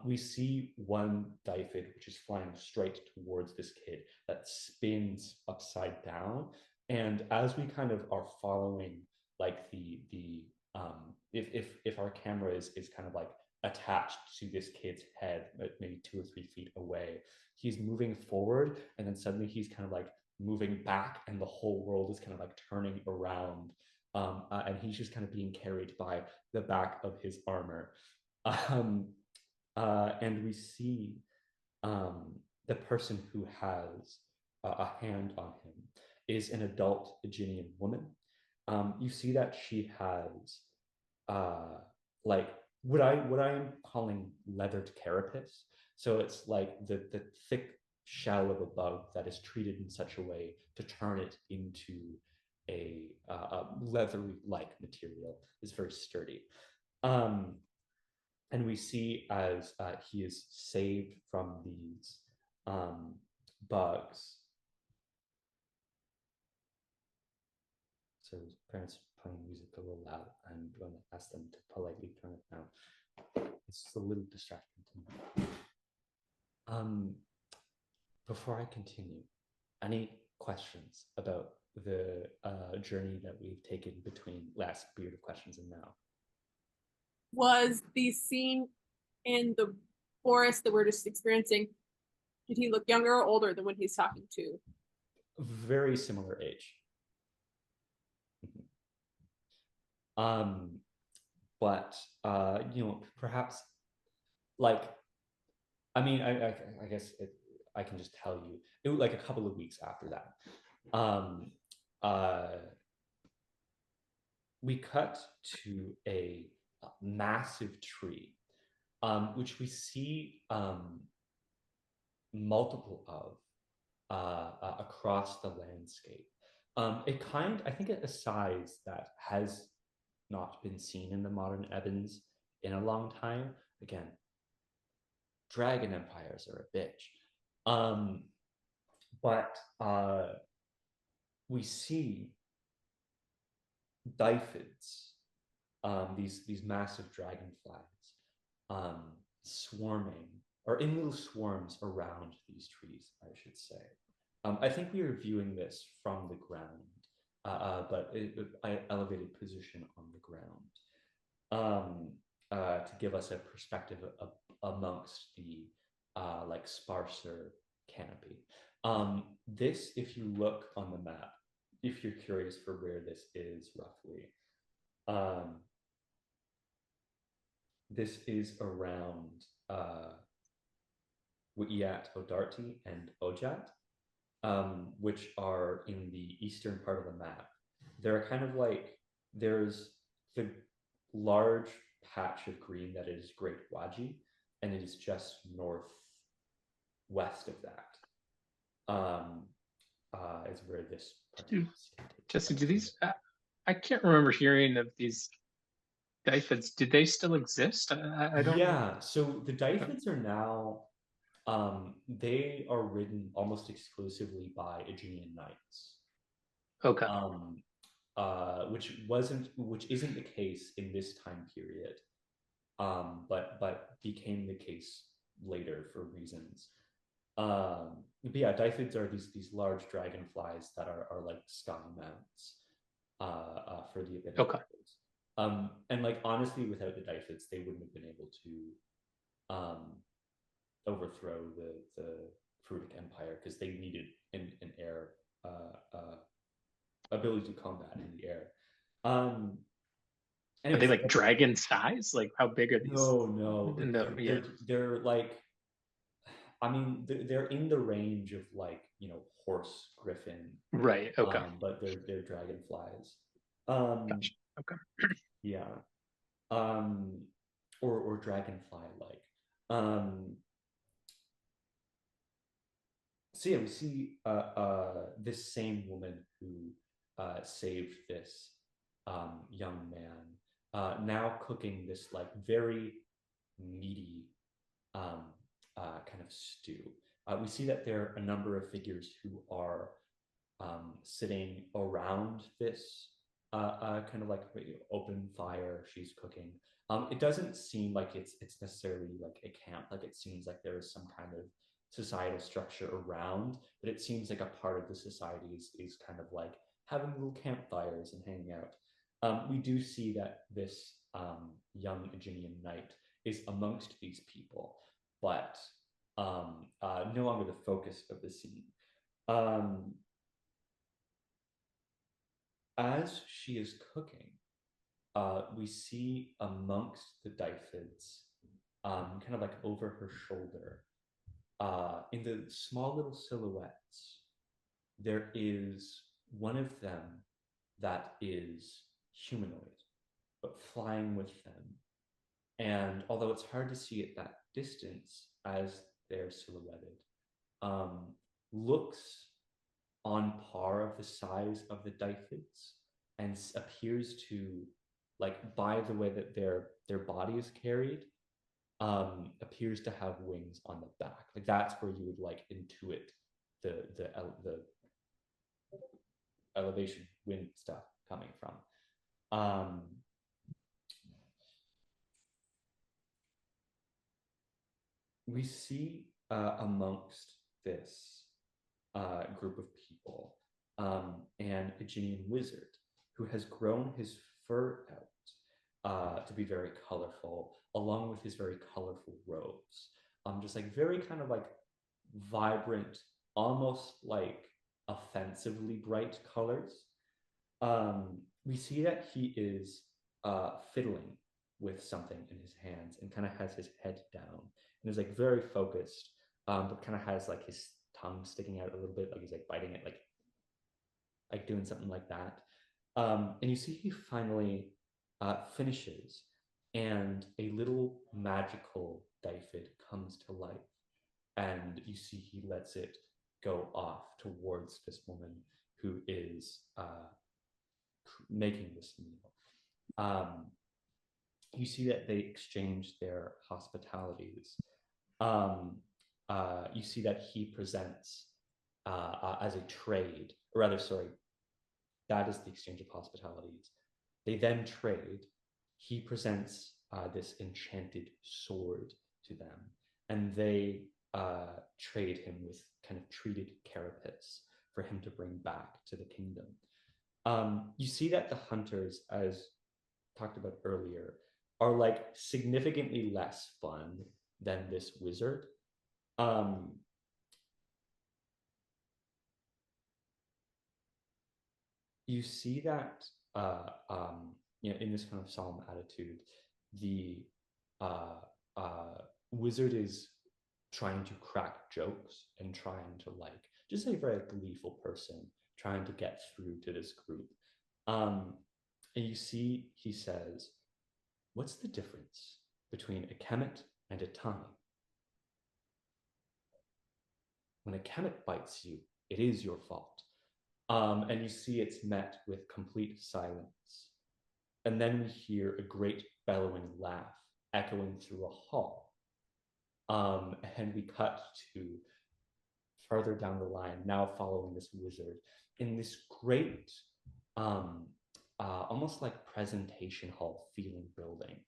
We see one Dyphid, which is flying straight towards this kid, that spins upside down. And as we kind of are following, like if our camera is kind of like attached to this kid's head, maybe 2 or 3 feet away, he's moving forward, and then suddenly he's kind of like moving back, and the whole world is kind of like turning around, and he's just kind of being carried by the back of his armor. And we see the person who has a hand on him is an adult Aeginian woman. You see that she has like what I'm calling leathered carapace. So it's like the thick shell of a bug that is treated in such a way to turn it into a leathery-like material. Is very sturdy. And we see as he is saved from these bugs. So his parents playing music a little loud. I'm going to ask them to politely turn it down. It's just a little distracting to me. Before I continue, any questions about the journey that we've taken between last period of questions and now? Was the scene in the forest that we're just experiencing, did he look younger or older than when he's talking to? Very similar age. But perhaps like, I mean, I guess I can just tell you, it was like a couple of weeks after that. we cut to a massive tree, which we see multiple of across the landscape. I think, a size that has not been seen in the modern Ebons in a long time. Again, dragon empires are a bitch. But we see Diphids, these massive dragonflies, swarming, or in little swarms around these trees, I should say. I think we are viewing this from the ground, but I elevated position on the ground, to give us a perspective amongst the like sparser canopy. This, if you look on the map, if you're curious for where this is roughly, this is around Wiyat Odarti and Ojat, which are in the eastern part of the map. They're kind of like, there's the large patch of green that is Great Waji, and it is just northwest of that. Is where this. Jesse, do these? I can't remember hearing of these Diphids. Did they still exist? I don't. Yeah, so the Diphids are now. They are ridden almost exclusively by Aegean knights. Okay. Which isn't the case in this time period, but became the case later for reasons. But yeah, Diphids are these large dragonflies that are like sky mounts for the Abynic. Okay. And like honestly, without the Diphids, they wouldn't have been able to overthrow the Fruitic Empire, because they needed an air ability to combat in the air. Are they like dragon size? Like how big are these? No. Yeah. They're like, I mean, they're in the range of like, horse, griffin. Right. Okay. But they're dragonflies. Gotcha. Okay. Yeah. Or dragonfly like. So yeah, we see this same woman who saved this young man, now cooking this like very meaty kind of stew. We see that there are a number of figures who are sitting around this kind of like open fire she's cooking. It doesn't seem like it's necessarily like a camp. Like it seems like there is some kind of societal structure around, but it seems like a part of the society is kind of like having little campfires and hanging out. We do see that this young Aegean knight is amongst these people, but no longer the focus of the scene. As she is cooking, we see amongst the Diphids, kind of like over her shoulder, in the small little silhouettes, there is one of them that is humanoid, but flying with them. And although it's hard to see at that distance as they're silhouetted, looks on par of the size of the Diphids, and appears to, like, by the way that their body is carried, appears to have wings on the back. Like that's where you would like intuit the elevation wind stuff coming from. We see amongst this group of people an Aegean wizard who has grown his fur out to be very colorful, along with his very colorful robes. Just like very kind of like vibrant, almost like offensively bright colors. We see that he is fiddling with something in his hands and kind of has his head down and is like very focused, but kind of has like his tongue sticking out a little bit, like he's like biting it, like doing something like that. And you see he finally finishes, and a little magical Dyphid comes to life, and you see he lets it go off towards this woman who is making this meal. You see that they exchange their hospitalities. You see that he presents as a trade, or rather, sorry, that is the exchange of hospitalities. They then trade. He presents this enchanted sword to them, and they trade him with kind of treated carapace for him to bring back to the kingdom. You see that the hunters, as talked about earlier, are like significantly less fun than this wizard. You see that in this kind of solemn attitude, the wizard is trying to crack jokes and trying to like just a very gleeful person trying to get through to this group. And you see, he says, "What's the difference between a kemet and a tongue? When a kemet bites you, it is your fault." And you see it's met with complete silence. And then we hear a great bellowing laugh echoing through a hall. And we cut to further down the line, now following this wizard in this great, almost like presentation hall feeling building.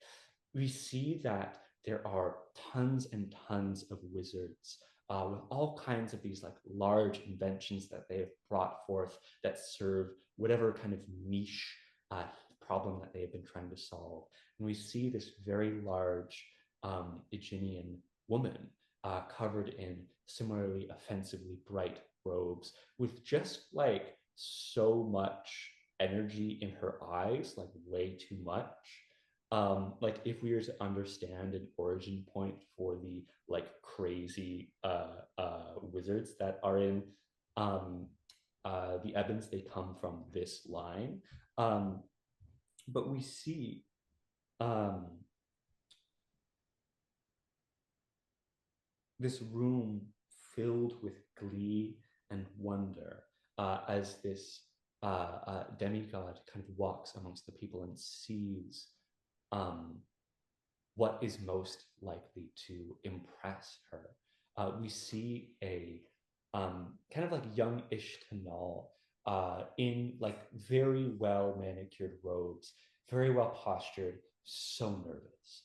We see that there are tons and tons of wizards with all kinds of these like large inventions that they have brought forth that serve whatever kind of niche problem that they have been trying to solve. And we see this very large Aegean woman covered in similarly offensively bright robes with just like so much energy in her eyes, like way too much. Like if we were to understand an origin point for the like crazy wizards that are in the Ebons, they come from this line. But we see this room filled with glee and wonder as this demigod kind of walks amongst the people and sees what is most likely to impress her. We see a kind of like young Ishtanal in like very well manicured robes, very well postured, so nervous.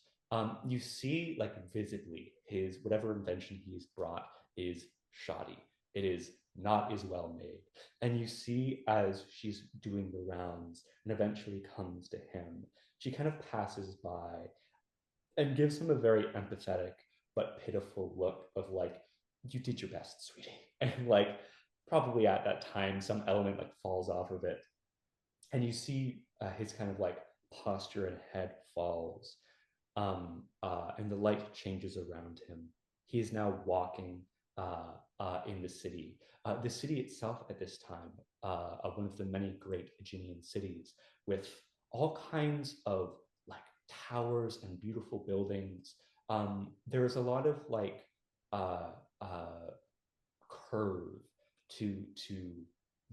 You see like visibly his whatever invention he's brought is shoddy. It is not as well made. And you see as she's doing the rounds and eventually comes to him, she kind of passes by and gives him a very empathetic but pitiful look of like, you did your best, sweetie. And like probably at that time some element like falls off of it. And you see his kind of like posture and head falls. And the light changes around him. He is now walking in the city. The city itself at this time, one of the many great Aegean cities, with all kinds of like towers and beautiful buildings. There's a lot of like curve to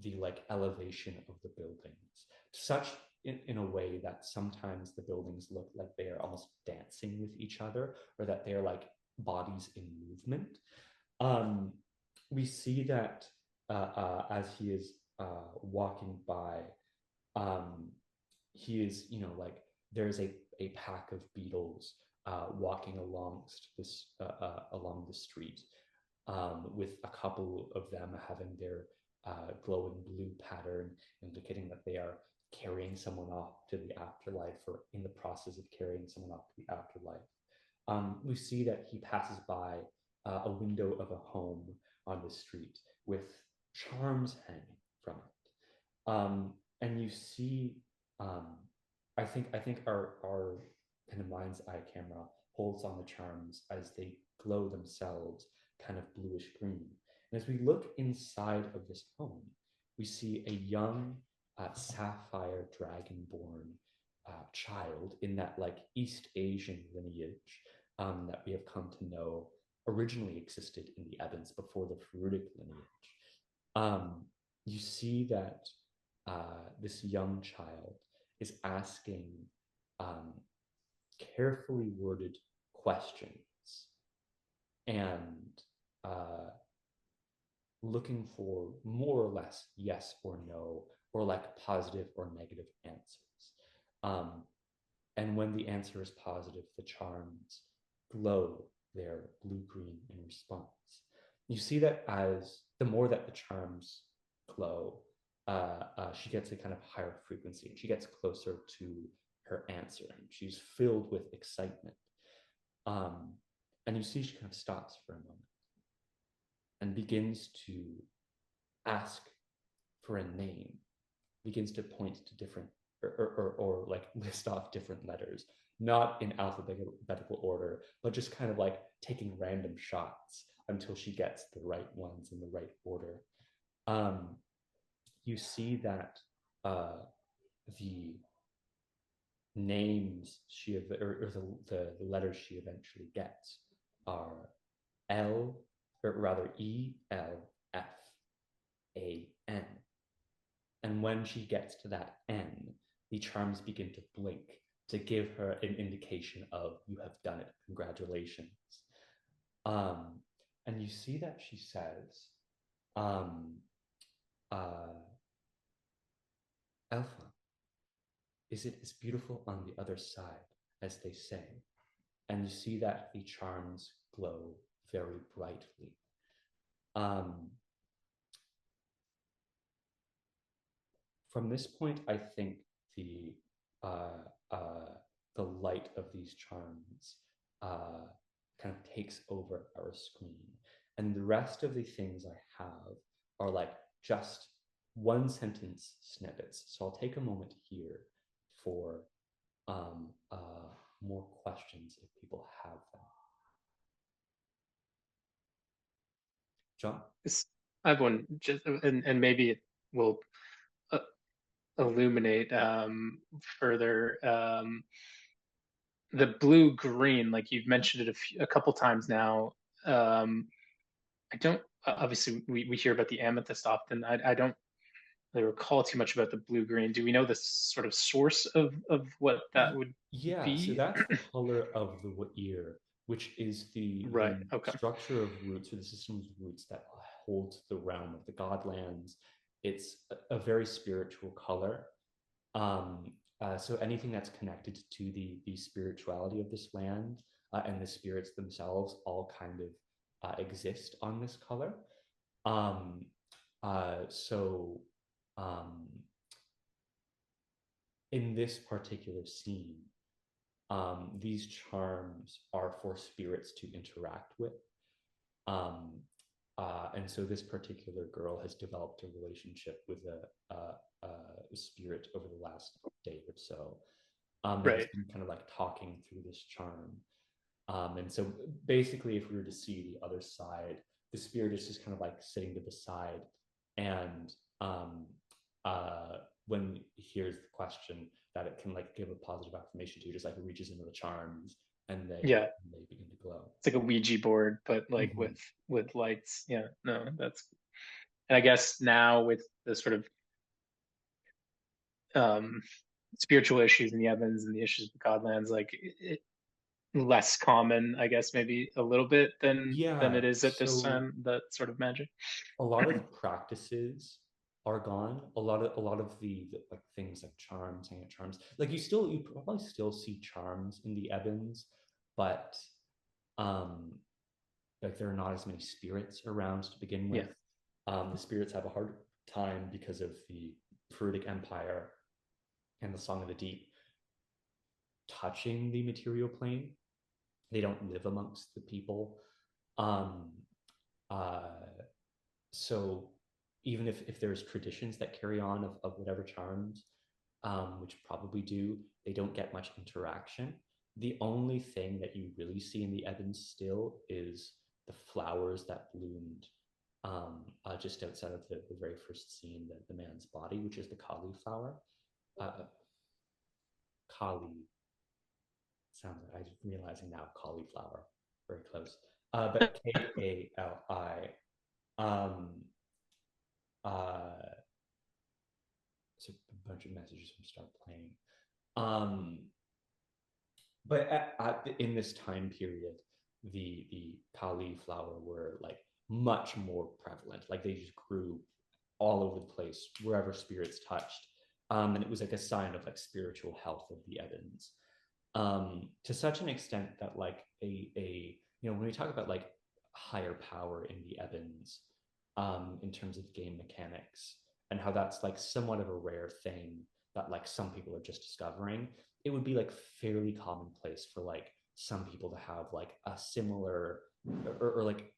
the like elevation of the buildings, such in a way that sometimes the buildings look like they are almost dancing with each other, or that they're like bodies in movement. We see that as he is walking by, he is, like there's a pack of beetles walking along the street, with a couple of them having their glowing blue pattern, indicating that they are carrying someone off to the afterlife, or in the process of carrying someone off to the afterlife. We see that he passes by a window of a home on the street with charms hanging from it. And you see, I think our kind of mind's eye camera holds on the charms as they glow themselves kind of bluish green. And as we look inside of this home, we see a young sapphire dragonborn child in that like East Asian lineage that we have come to know originally existed in the Ebons before the Ferudic lineage. You see that this young child is asking carefully worded questions and looking for more or less yes or no, or like positive or negative answers. And when the answer is positive, the charms glow their blue-green in response. You see that as the more that the charms glow, she gets a kind of higher frequency and she gets closer to her answer and she's filled with excitement. And you see she kind of stops for a moment and begins to ask for a name, begins to point to different or like list off different letters, not in alphabetical order, but just kind of like taking random shots until she gets the right ones in the right order. You see that the names she or the letters she eventually gets are L, or rather ELFAN. And when she gets to that N, the charms begin to blink to give her an indication of you have done it, congratulations. And you see that she says, Alpha, is it as beautiful on the other side as they say? And you see that the charms glow very brightly. From this point, I think the light of these charms kind of takes over our screen, and the rest of the things I have are like just one sentence snippets. So I'll take a moment here for more questions if people have them. John? I have one, just and maybe it will illuminate further the blue green, like you've mentioned it a couple times now. I don't obviously we hear about the amethyst often. I don't really recall too much about the blue green. Do we know the sort of source of what that would Yeah, so be? that's the color of the ear, which is the Right, okay. structure of roots, or the system of roots that holds the realm of the Godlands. It's a very spiritual color. So anything that's connected to the spirituality of this land and the spirits themselves all kind of exist on this color. In this particular scene, these charms are for spirits to interact with. And so this particular girl has developed a relationship with a spirit over the last day or so. That's been kind of like talking through this charm. And so basically, if we were to see the other side, the spirit is just kind of like sitting to the side. And when he hears the question, that it can like give a positive affirmation to, just like it reaches into the charms and they begin to glow. It's like a Ouija board, but like with lights. Yeah, no, that's. And I guess now with the sort of spiritual issues in the Evans and the issues with Godlands, like less common, I guess, maybe a little bit than it is at this time. That sort of magic. A lot of practices are gone. A lot of the like things like charms, hanging charms. Like you probably still see charms in the Ebons, but like there are not as many spirits around to begin with. The spirits have a hard time because of the Ferudic Empire and the Song of the Deep touching the material plane. They don't live amongst the people. So even if there's traditions that carry on of whatever charms, which probably do, they don't get much interaction. The only thing that you really see in the Ebons still is the flowers that bloomed just outside of the very first scene, the man's body, which is the cauliflower. Kali sounds like I'm realizing now cauliflower, very close. But Kali. So a bunch of messages from start playing. But in this time period, the cauliflower were like much more prevalent. Like they just grew all over the place wherever spirits touched, and it was like a sign of like spiritual health of the Ebons, to such an extent that like when we talk about like higher power in the Ebons, in terms of game mechanics and how that's like somewhat of a rare thing that like some people are just discovering, it would be like fairly commonplace for like some people to have like a similar or like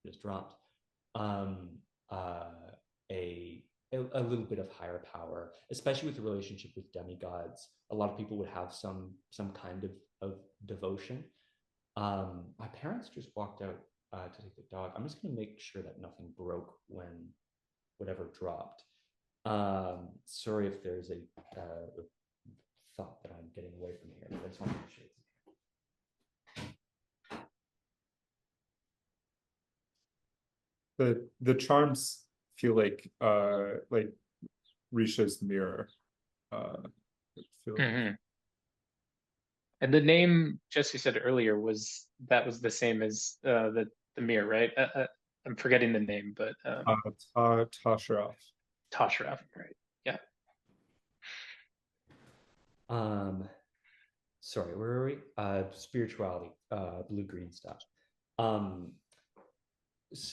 just dropped uh a little bit of higher power, especially with the relationship with demigods. A lot of people would have some kind of devotion. My parents just walked out to take the dog. I'm just gonna make sure that nothing broke when whatever dropped. Sorry if there's a thought that I'm getting away from here, but I just want to make sure. The charms feel like Risha's mirror. Feel And the name Jesse said earlier was the same as the mirror, right? I'm forgetting the name, but Tashraf. Tashraf, right? Yeah. Sorry, where are we? Spirituality, blue-green stuff.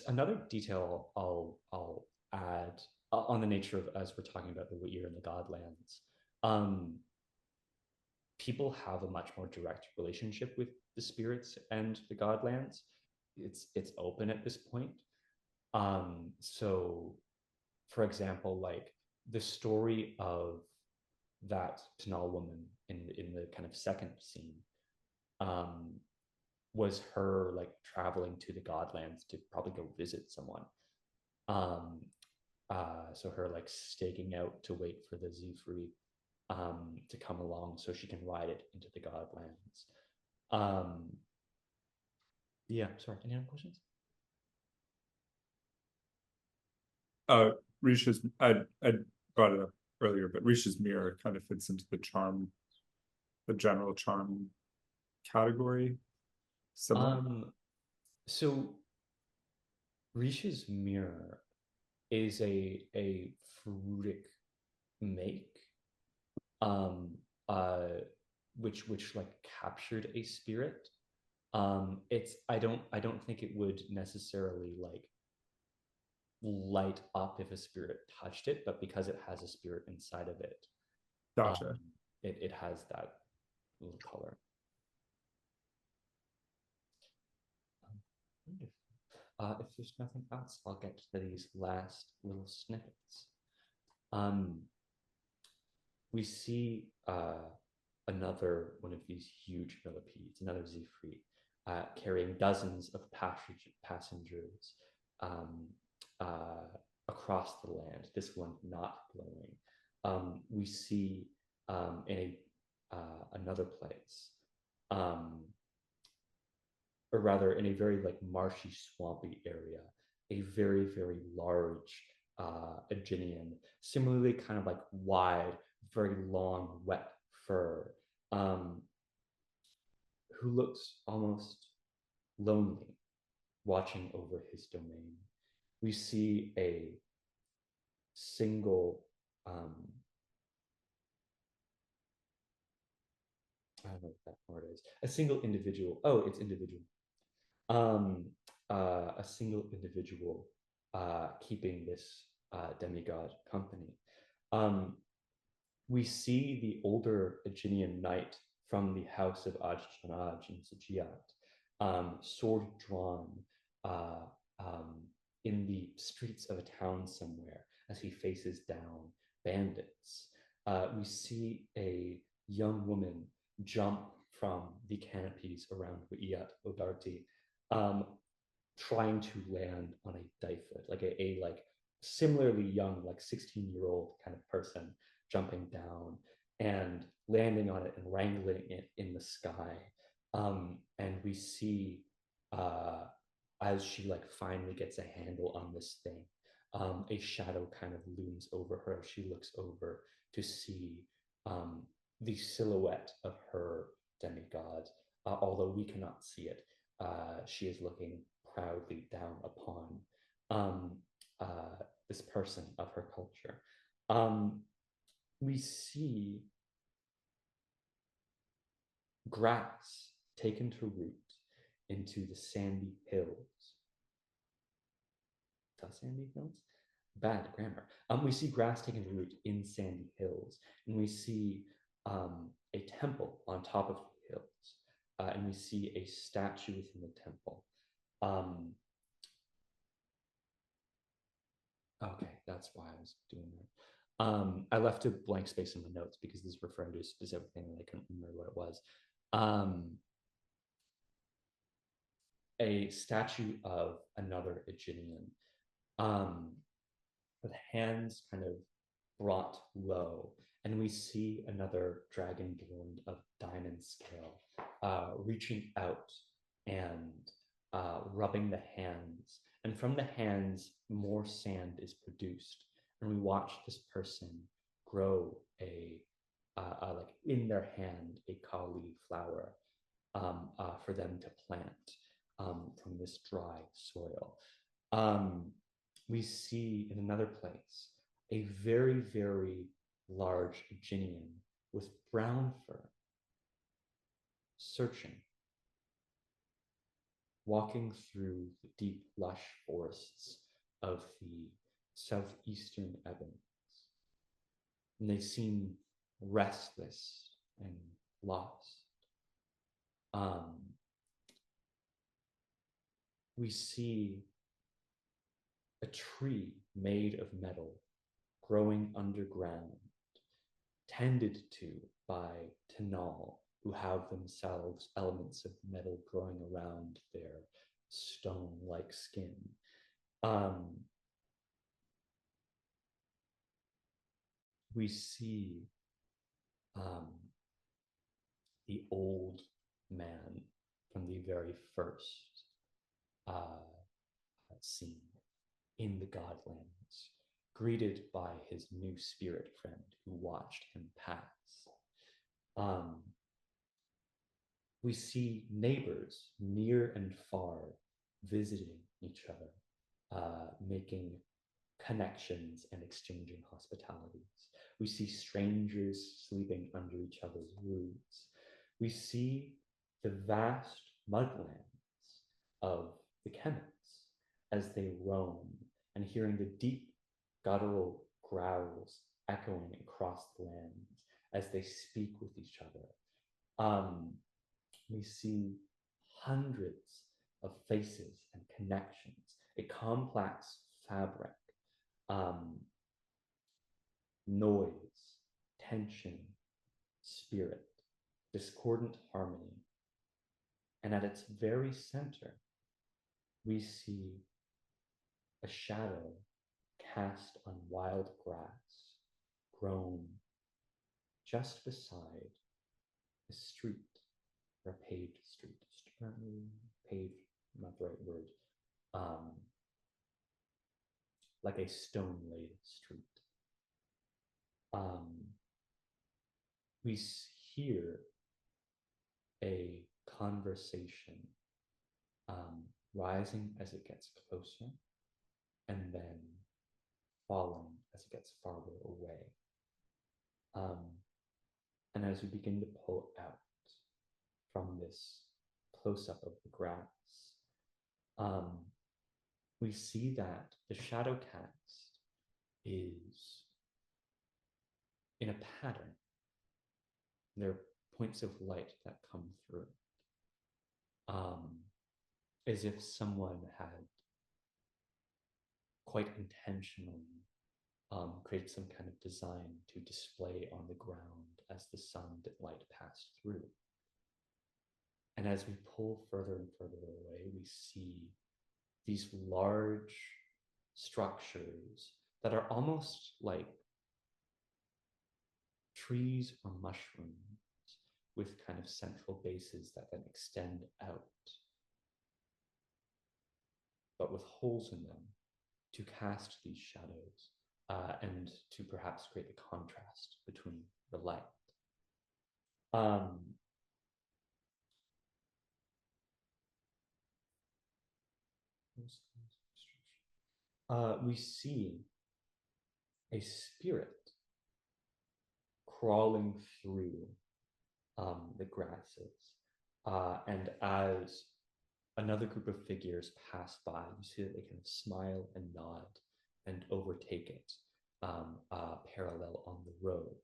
Another detail I'll add on the nature of, as we're talking about the Wa'ir and the Godlands, people have a much more direct relationship with the spirits and the Godlands. It's open at this point. So, for example, like the story of that Tanal woman in the kind of second scene, was her like traveling to the Godlands to probably go visit someone. So her like staking out to wait for the Zifri to come along so she can ride it into the Godlands. Yeah, sorry, any other questions? Risha's, I brought it up earlier, but Risha's mirror kind of fits into the general charm category. Similar. So Risha's mirror is a fruitic make, which like captured a spirit. I don't think it would necessarily like light up if a spirit touched it, but because it has a spirit inside of it, Gotcha. It has that little color. If there's nothing else, I'll get to these last little snippets. We see another one of these huge millipedes, another Zifri, carrying dozens of passengers across the land, this one not glowing. We see in another place, or rather in a very like marshy, swampy area, a very, very large Aeginian, similarly kind of like wide, very long, wet fur, who looks almost lonely, watching over his domain. We see a single, I don't know what that word is, a single individual. Oh, it's individual. A single individual keeping this demigod company. We see the older Aeginian knight from the house of Ajtanaj in Sajiat, sword drawn, in the streets of a town somewhere as he faces down bandits. We see a young woman jump from the canopies around Wa'iyat Odarti, trying to land on a Dyfoot, like a like similarly young, like 16-year-old kind of person jumping down and landing on it and wrangling it in the sky. And we see as she like finally gets a handle on this thing, a shadow kind of looms over her. She looks over to see the silhouette of her demigod, although we cannot see it. She is looking proudly down upon this person of her culture. We see grass taken to root into the sandy hills. The sandy hills? Bad grammar. We see grass taken to root in sandy hills, and we see a temple on top of the hills, and we see a statue within the temple. Okay, that's why I was doing that. I left a blank space in the notes because this is referring to a specific thing and I couldn't remember what it was. A statue of another Aeginian, with hands kind of brought low, and we see another dragonborn of diamond scale reaching out and rubbing the hands, and from the hands more sand is produced, and we watch this person grow a like in their hand a cauliflower for them to plant from this dry soil. We see in another place a very, very large Aeginian with brown fur, searching, walking through the deep, lush forests of the southeastern Ebons. And they seem restless and lost. We see a tree made of metal growing underground, tended to by Tenal, who have themselves elements of metal growing around their stone-like skin. We see the old man from the very first scene in the Godlands, greeted by his new spirit friend who watched him pass. We see neighbors near and far visiting each other, making connections and exchanging hospitalities. We see strangers sleeping under each other's roofs. We see the vast mudlands of the Kennets as they roam, and hearing the deep guttural growls echoing across the lands as they speak with each other. We see hundreds of faces and connections, a complex fabric, noise, tension, spirit, discordant harmony. And at its very center, we see a shadow cast on wild grass, grown just beside a street, or a paved street. Paved, not the right word. Like a stone-laid street. We hear a conversation rising as it gets closer, and then falling as it gets farther away. And as we begin to pull out from this close-up of the grass, we see that the shadow cast is in a pattern. There are points of light that come through, as if someone had quite intentionally created some kind of design to display on the ground as the sun and light passed through. And as we pull further and further away, we see these large structures that are almost like trees or mushrooms with kind of central bases that then extend out, but with holes in them to cast these shadows and to perhaps create the contrast between the light. We see a spirit crawling through the grasses. And as another group of figures pass by, you see that they kind of smile and nod and overtake it parallel on the road.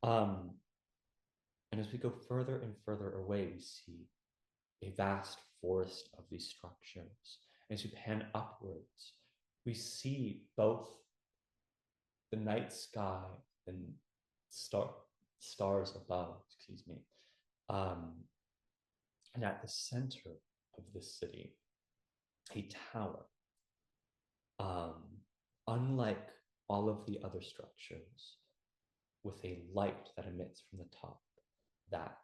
And as we go further and further away, we see a vast forest of these structures. As we pan upwards, we see both the night sky and stars above, excuse me. And at the center of this city, a tower. Unlike all of the other structures, with a light that emits from the top that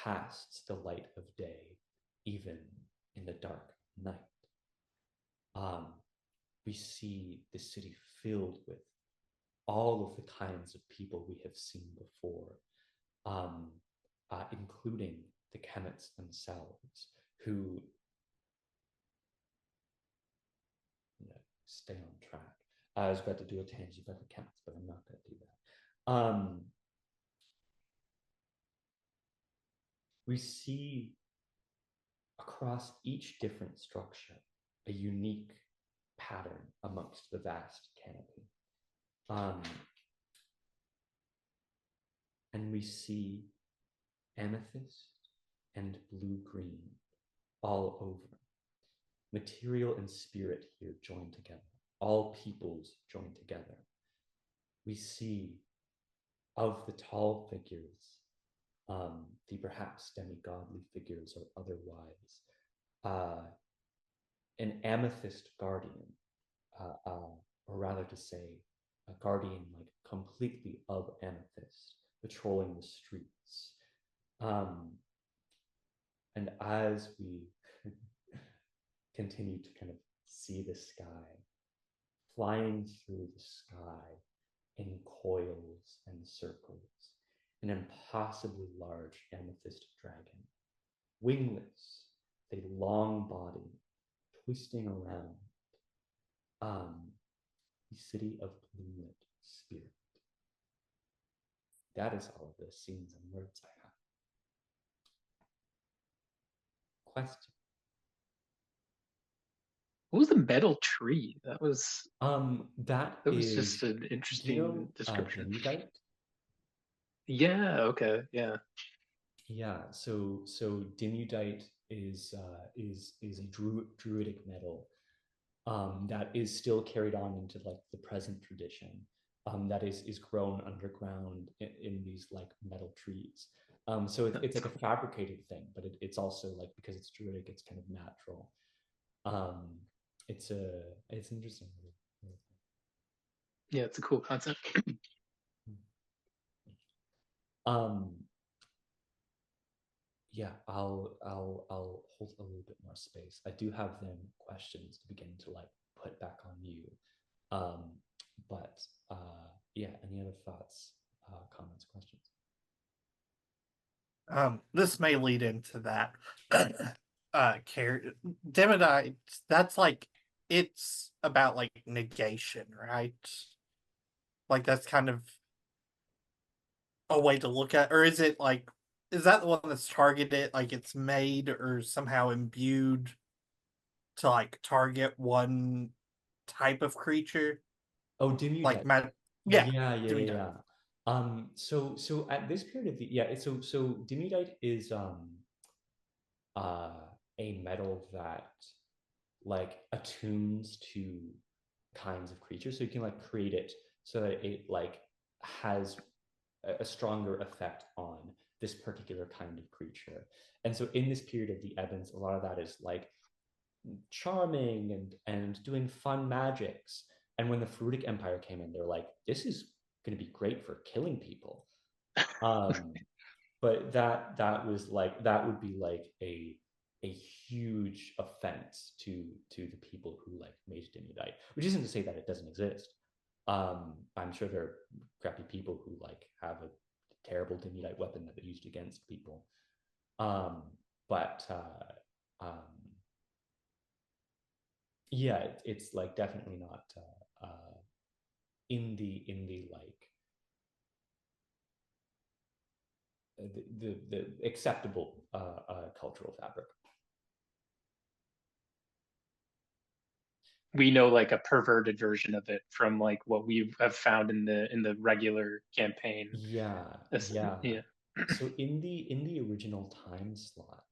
casts the light of day even in the dark night. We see the city filled with all of the kinds of people we have seen before, including the Kemets themselves, who stay on track. I was about to do a tangent about the Kemets, but I'm not going to do that. We see across each different structure a unique pattern amongst the vast canopy. And we see amethyst and blue-green all over. Material and spirit here joined together. All peoples joined together. We see of the tall figures, the perhaps demigodly figures or otherwise, an amethyst guardian, or rather to say, a guardian like completely of amethyst, patrolling the streets. And as we continue to kind of see the sky, flying through the sky in coils and circles, an impossibly large amethyst dragon, wingless, a long body, twisting around, the city of moonlit spirit. That is all of the scenes and words I have. Question. What was the metal tree? That was That was is, just an interesting description. Dimudite? Yeah, okay, yeah. Yeah, so Dimudite is a druidic metal that is still carried on into like the present tradition. That is grown underground in these like metal trees. So it's like a fabricated thing, but it's also like, because it's druidic, it's kind of natural. It's interesting. Yeah, it's a cool concept. Yeah, I'll hold a little bit more space. I do have then questions to begin to like put back on you. But yeah, any other thoughts, comments, questions? This may lead into that. Demodite, that's like, it's about like negation, right? Like that's kind of a way to look at, or is it like, is that the one that's targeted, like it's made or somehow imbued to like target one type of creature? Oh, Dimudite. Like yeah, Dimudite. So at this period of the so Dimudite is a metal that like attunes to kinds of creatures, so you can like create it so that it like has a stronger effect on this particular kind of creature. And so in this period of the Ebons, a lot of that is like charming and doing fun magics. And when the Fruitic Empire came in, they're like, this is going to be great for killing people. But that was like, that would be like a huge offense to the people who like made Dimudite, which isn't to say that it doesn't exist. I'm sure there are crappy people who like have a terrible Dimudite weapon that they used against people. But yeah, it's like definitely not in the like the acceptable cultural fabric. We know like a perverted version of it from like what we have found in the regular campaign. Yeah, Yeah. So in the original time slot,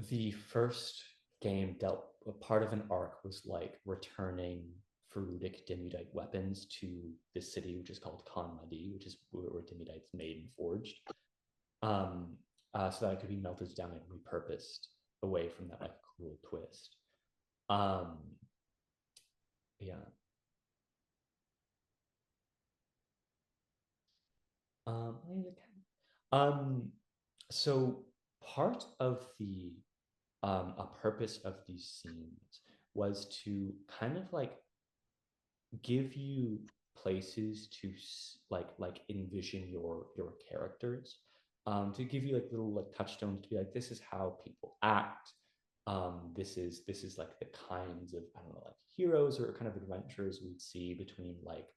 the first game dealt a part of an arc was like returning Farudic Dimudite weapons to this city, which is called Kanmadi, which is where Dimudite's made and forged, so that it could be melted down and repurposed away from that like cruel twist. Yeah. So part of the a purpose of these scenes was to kind of like give you places to like envision your characters, to give you like little like touchstones to be like, this is how people act, this is like the kinds of, I don't know, like heroes or kind of adventures we'd see between like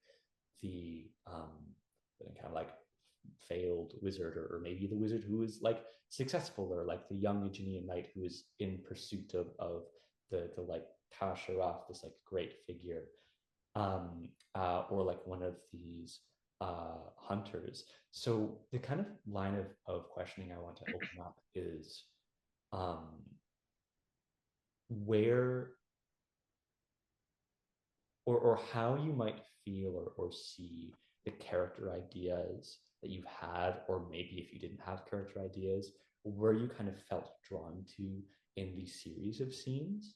the kind of like failed wizard, or maybe the wizard who is like successful, or like the young Aegean knight who is in pursuit of the like Tasharaf, this like great figure, or like one of these hunters. So the kind of line of questioning I want to open up is, where or how you might feel or see the character ideas that you had, or maybe if you didn't have character ideas, where you kind of felt drawn to in these series of scenes.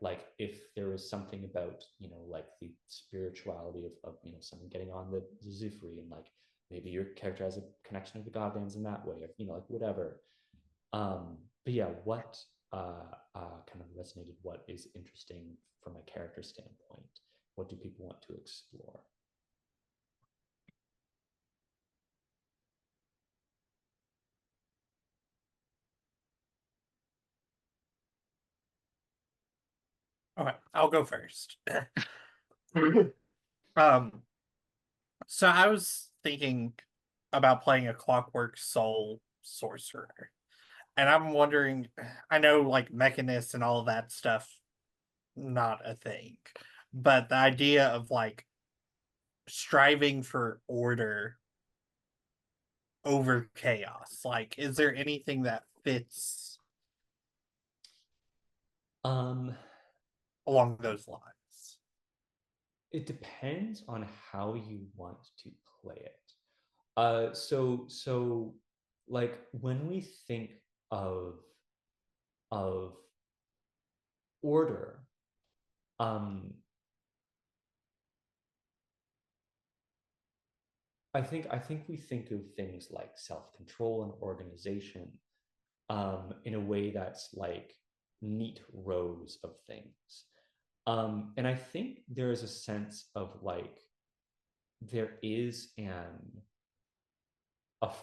Like if there was something about, you know, like the spirituality of you know, someone getting on the Zifri, and like maybe your character has a connection to the Godlands in that way, or you know, like whatever. But yeah, what kind of resonated? What is interesting from a character standpoint? What do people want to explore? Okay, I'll go first. um, so I was thinking about playing a Clockwork Soul sorcerer, and I'm wondering, I know like mechanists and all of that stuff, not a thing, but the idea of like striving for order over chaos, like, is there anything that fits Um, along those lines? it depends on how you want to play it. So like when we think of order, um, I think we think of things like self-control and organization, in a way that's like neat rows of things. And I think there is a sense of like there is a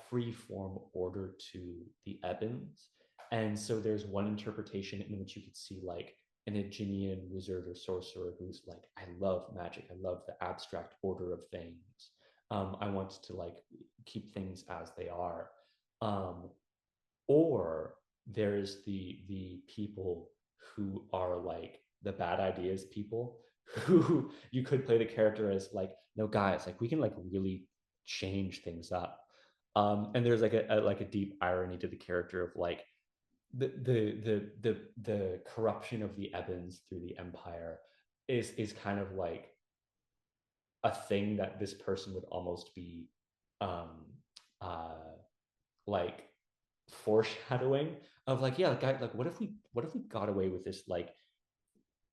free form order to the Ebons. And so there's one interpretation in which you could see like an Aegean wizard or sorcerer who's like, I love magic, I love the abstract order of things. I want to like keep things as they are. Or there's the people who are like the bad ideas people, who you could play the character as like, no guys, like we can like really change things up. And there's like a deep irony to the character of like the corruption of the Ebons through the Empire is kind of like a thing that this person would almost be um uh like foreshadowing of like, yeah, like what if we got away with this like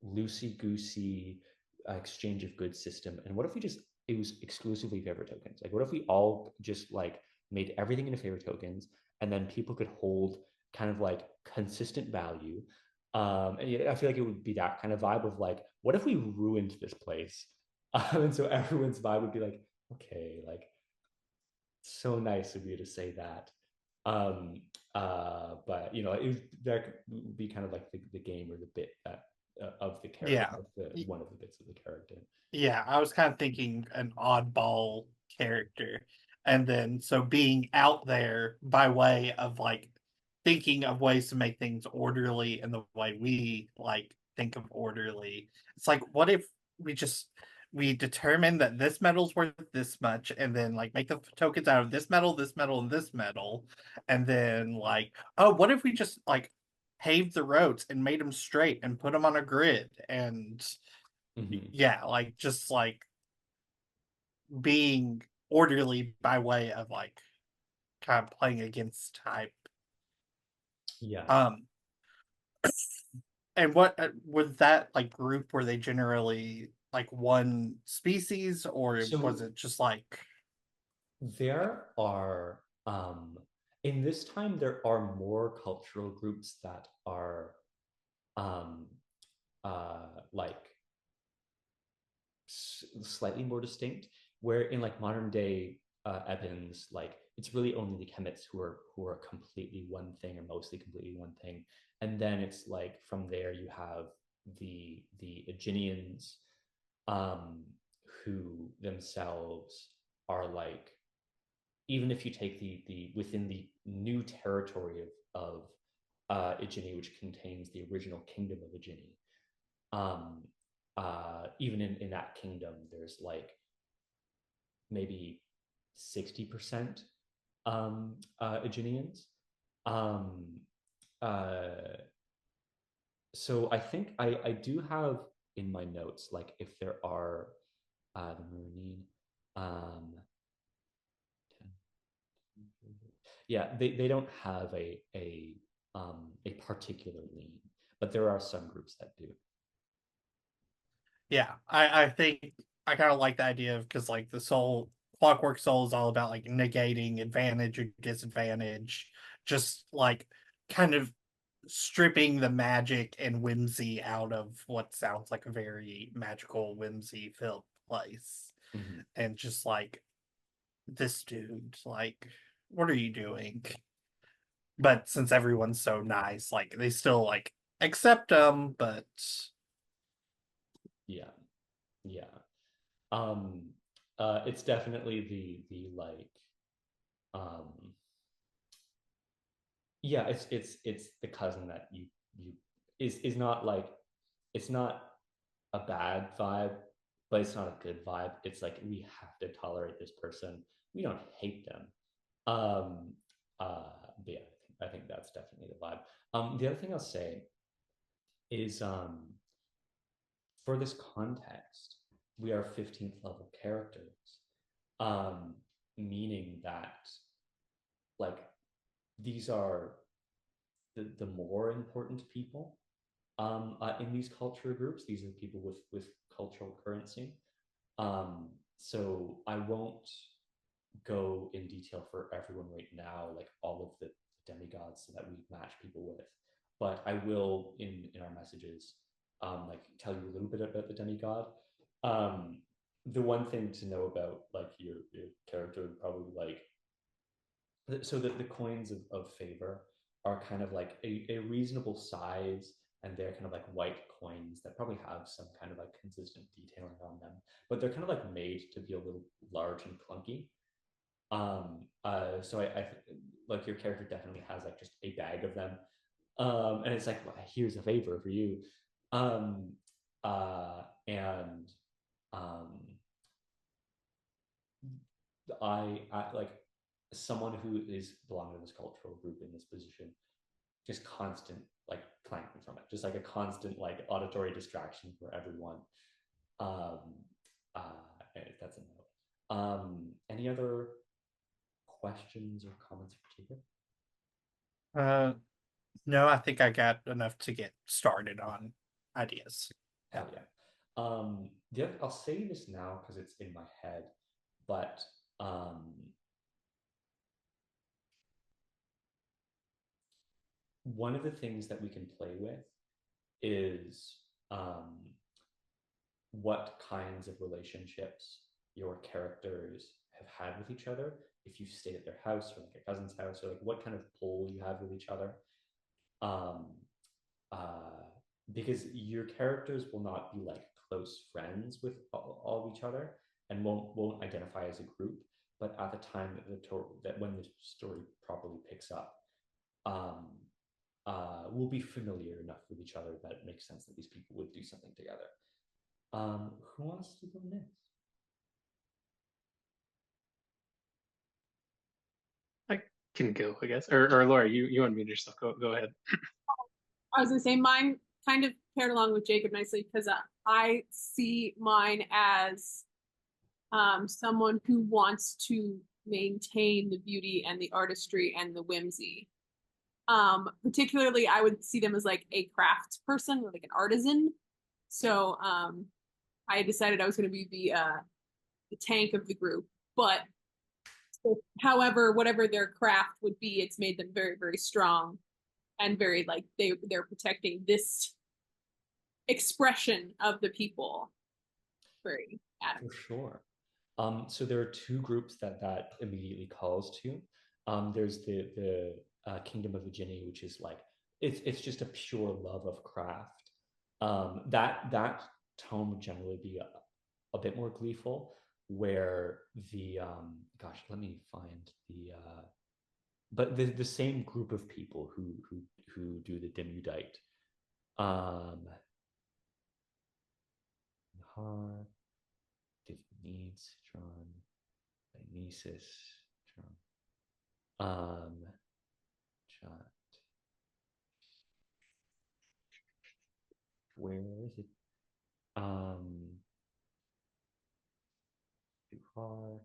loosey goosey exchange of goods system, and what if we just it was exclusively favor tokens? Like, what if we all just like made everything into favor tokens, and then people could hold kind of like consistent value. And yeah, I feel like it would be that kind of vibe of like, what if we ruined this place? And so everyone's vibe would be like, okay, like, so nice of you to say that. Um, but you know, that would be kind of like the game or the bit that of the character, Yeah. of one of the bits of the character. Yeah, I was kind of thinking an oddball character. And then so being out there by way of like thinking of ways to make things orderly in the way we like think of orderly. It's like, what if we determine that this metal's worth this much, and then like make the tokens out of this metal, this metal, and this metal, and then like, oh, what if we just like paved the roads and made them straight and put them on a grid, and yeah, like just like being orderly by way of like kind of playing against type. Yeah. And what was that like group? Were they generally like one species, or So was it just like there are in this time there are more cultural groups that are um like slightly more distinct, where in like modern day Ebens, like it's really only the Kemets who are completely one thing or mostly completely one thing, and then it's like from there you have the Aeginians, um, who themselves are like, even if you take the within the new territory of Aegini, which contains the original kingdom of Aegini, um, even in that kingdom, there's like maybe 60% Aeginians. Um, uh, so I think I do have in my notes, like if there are the Marine, um, yeah, they don't have a particular lean, but there are some groups that do. yeah, I think I kind of like the idea of, because like the soul Clockwork Soul is all about like negating advantage or disadvantage, just like kind of stripping the magic and whimsy out of what sounds like a very magical, whimsy filled place. Mhm. And just like, this dude, like, what are you doing? But since everyone's so nice, like they still like accept them, but Yeah, yeah. It's definitely the like, um, yeah, it's the cousin that you is not like, it's not a bad vibe, but it's not a good vibe. It's like, we have to tolerate this person. We don't hate them. Um, but yeah, I think that's definitely the vibe. The other thing I'll say is, for this context, we are 15th level characters, um, meaning that like these are the more important people in these culture groups. These are people with cultural currency. So I won't go in detail for everyone right now, like all of the demigods that we match people with, but I will in our messages, like tell you a little bit about the demigod. The one thing to know about like your character would probably like, so that the coins of favor are kind of like a reasonable size, and they're kind of like white coins that probably have some kind of like consistent detailing on them, but they're kind of like made to be a little large and clunky. So I like, your character definitely has like just a bag of them, and it's like, well, here's a favor for you. um and I like, someone who is belonging to this cultural group in this position, just constant like clanking from it, just like a constant like auditory distraction for everyone. um That's a note. Any other questions or comments for Jacob? No, I think I got enough to get started on ideas. Hell yeah. I'll say this now because it's in my head, but one of the things that we can play with is what kinds of relationships your characters have had with each other if you've stayed at their house or like a cousin's house, or like what kind of pull you have with each other. Because your characters will not be like close friends with all of each other and won't identify as a group, but at the time that when the story properly picks up, we'll be familiar enough with each other that it makes sense that these people would do something together. Who wants to go next? I can go, I guess. Or Laura, you unmute yourself. Go ahead. I was gonna say mine kind of paired along with Jacob nicely because I see mine as someone who wants to maintain the beauty and the artistry and the whimsy. Particularly, I would see them as like a craft person or like an artisan. So I decided I was going to be the tank of the group. But however, whatever their craft would be, it's made them very, very strong and very like they're protecting this expression of the people. Very For sure. So there are two groups that immediately calls to. There's the Kingdom of Virginia, which is like it's just a pure love of craft. That tone would generally be a bit more gleeful, where the gosh, let me find the but the same group of people who do the Demudite. Needs John, Dionysus, John, where is it? Too far.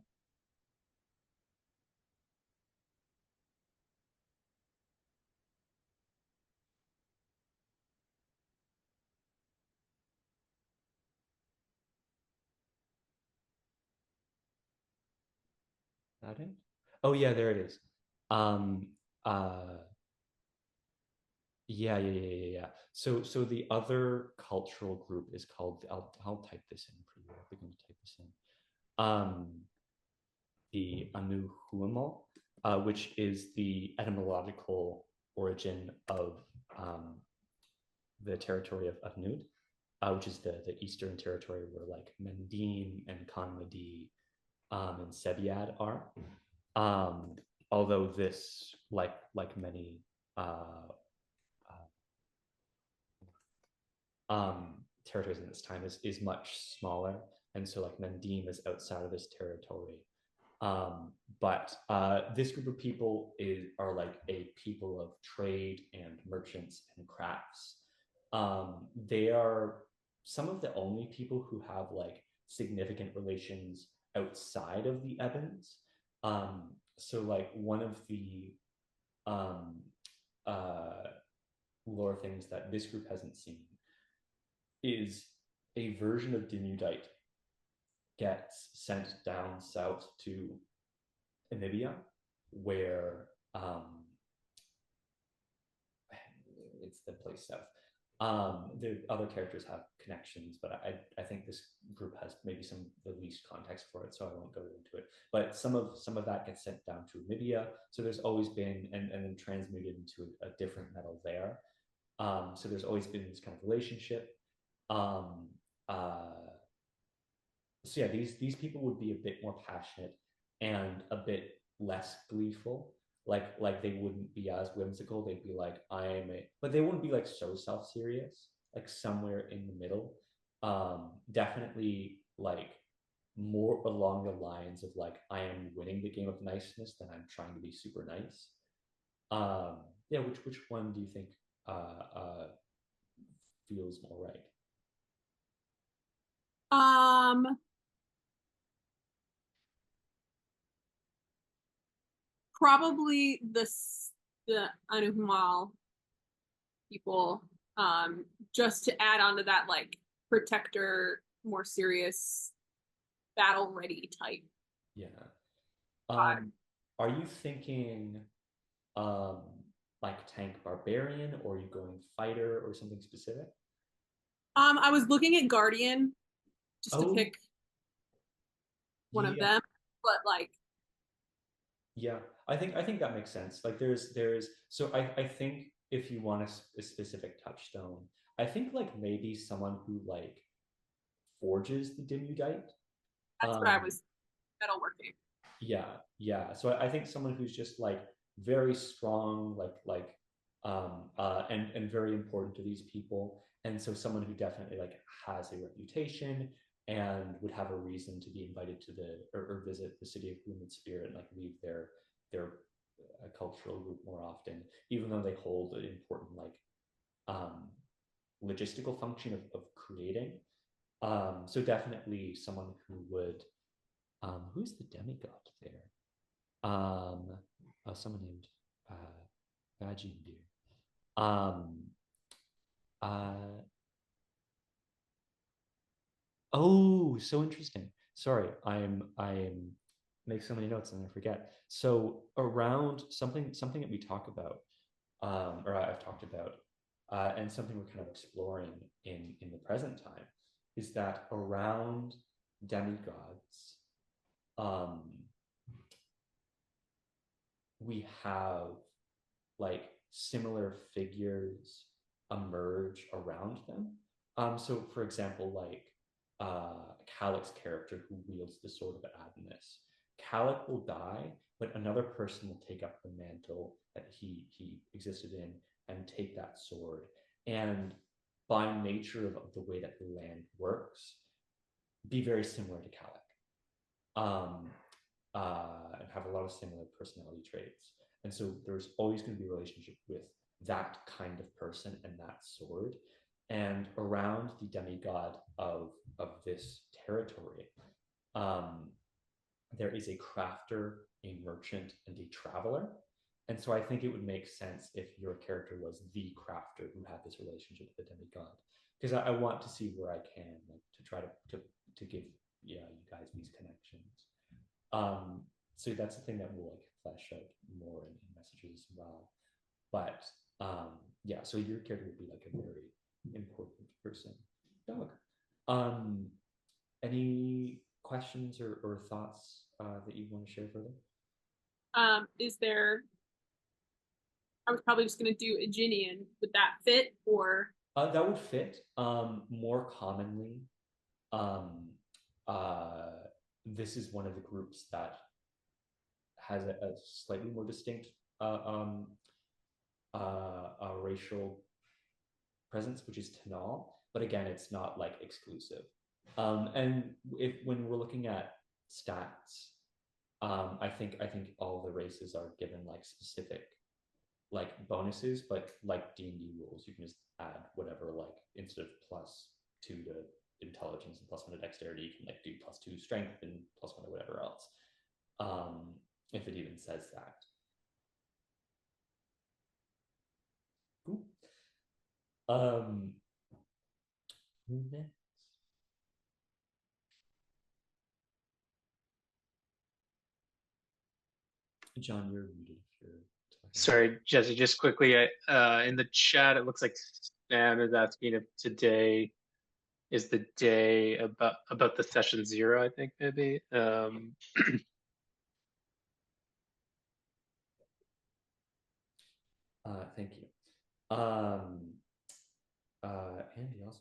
That it? Oh yeah, there it is. Yeah. So the other cultural group is called, I'll type this in for you. I'm going to type this in. The Anuhuamal, which is the etymological origin of the territory of Nud, which is the eastern territory where like Mendine and Kanmadi and Sebiad are. Although this, like many territories in this time, is much smaller, and so like Mendine is outside of this territory. But this group of people are like a people of trade and merchants and crafts. They are some of the only people who have like significant relations outside of the Ebons. So like one of the lore things that this group hasn't seen is a version of Demudite gets sent down south to Namibia, where it's the place south. The other characters have connections, but I think this group has maybe some the least context for it, so I won't go into it. But some of that gets sent down to Namibia, so there's always been and then transmuted into a different metal there. So there's always been this kind of relationship. So yeah, these people would be a bit more passionate and a bit less gleeful. Like they wouldn't be as whimsical. They'd be like, but they wouldn't be like so self-serious, like somewhere in the middle. Definitely like more along the lines of like, I am winning the game of niceness than I'm trying to be super nice. Yeah, which one do you think feels more right? probably the Anuhumal people, just to add on to that, like protector, more serious, battle ready type. Yeah. Vibe. Are you thinking like tank barbarian, or are you going fighter or something specific? I was looking at Guardian just to Oh, pick one of yeah. them, but like, Yeah, I think that makes sense. Like there's so I think if you want a specific touchstone, I think like maybe someone who like forges the dimudite. that's what I was metalworking. Yeah. So I think someone who's just like very strong, and very important to these people. And so someone who definitely like has a reputation and would have a reason to be invited to or visit the city of Gloom and Spirit and like leave their cultural group more often, even though they hold an important like um, logistical function of creating. So definitely someone who would who's the demigod there? Someone named Vajindir. Um, uh, oh, so interesting. Sorry, I'm make so many notes and I forget. So around something that we talk about, or I've talked about, and something we're kind of exploring in the present time, is that around demigods, um, we have like similar figures emerge around them. So for example, like Calic's character who wields the sword of Adonais. Calic will die, but another person will take up the mantle that he existed in and take that sword. And by nature of the way that the land works, be very similar to Calic. And have a lot of similar personality traits. And so there's always going to be a relationship with that kind of person and that sword. And around the demigod of this territory, there is a crafter, a merchant, and a traveler. And so I think it would make sense if your character was the crafter who had this relationship with the demigod. Because I want to see where I can, like, to try to give you guys these connections. So that's the thing that we'll like flesh out more in messages as well. But yeah, so your character would be like a very important person. Dog. Any questions or thoughts that you want to share further? Is there? I was probably just gonna do Aeginian. Would that fit, or? That would fit. More commonly, um, this is one of the groups that has a slightly more distinct racial presence, which is Tanal. But again, it's not like exclusive. And when we're looking at stats, I think all the races are given like specific like bonuses, but like D&D rules, you can just add whatever, like instead of +2 to intelligence and +1 to dexterity, you can like do +2 strength and +1 to whatever else. If it even says that. Cool. Next. John, you're muted if you're talking. Sorry, Jesse, just quickly, in the chat, it looks like Sam is asking if today is the day about the session 0, I think maybe. Thank you. Andy also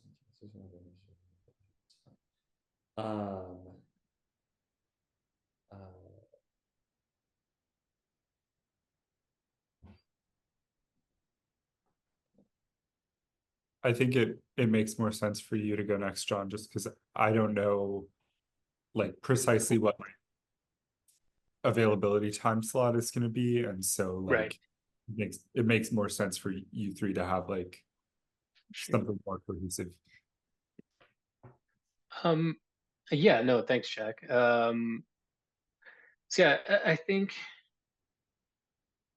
I think it makes more sense for you to go next, John, just because I don't know like precisely what my availability time slot is going to be, and so like Right. it makes more sense for you three to have like something more cohesive. Yeah, no, thanks, Jack. So yeah, I think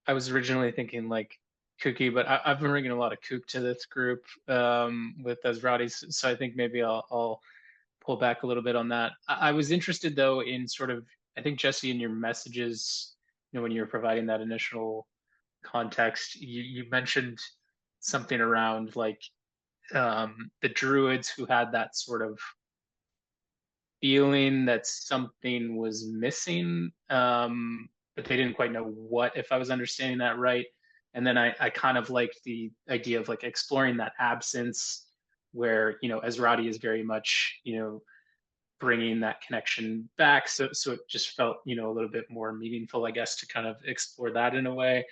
I was originally thinking like kooky, but I've been bringing a lot of kook to this group with Ezrati's, so I think maybe I'll pull back a little bit on that. I was interested though in sort of, I think Jesse, in your messages, when you were providing that initial context, you mentioned something around like the druids who had that sort of feeling that something was missing, but they didn't quite know what, if I was understanding that right. And then I kind of liked the idea of like exploring that absence where, Ezrati is very much, bringing that connection back. So it just felt, a little bit more meaningful, I guess, to kind of explore that in a way.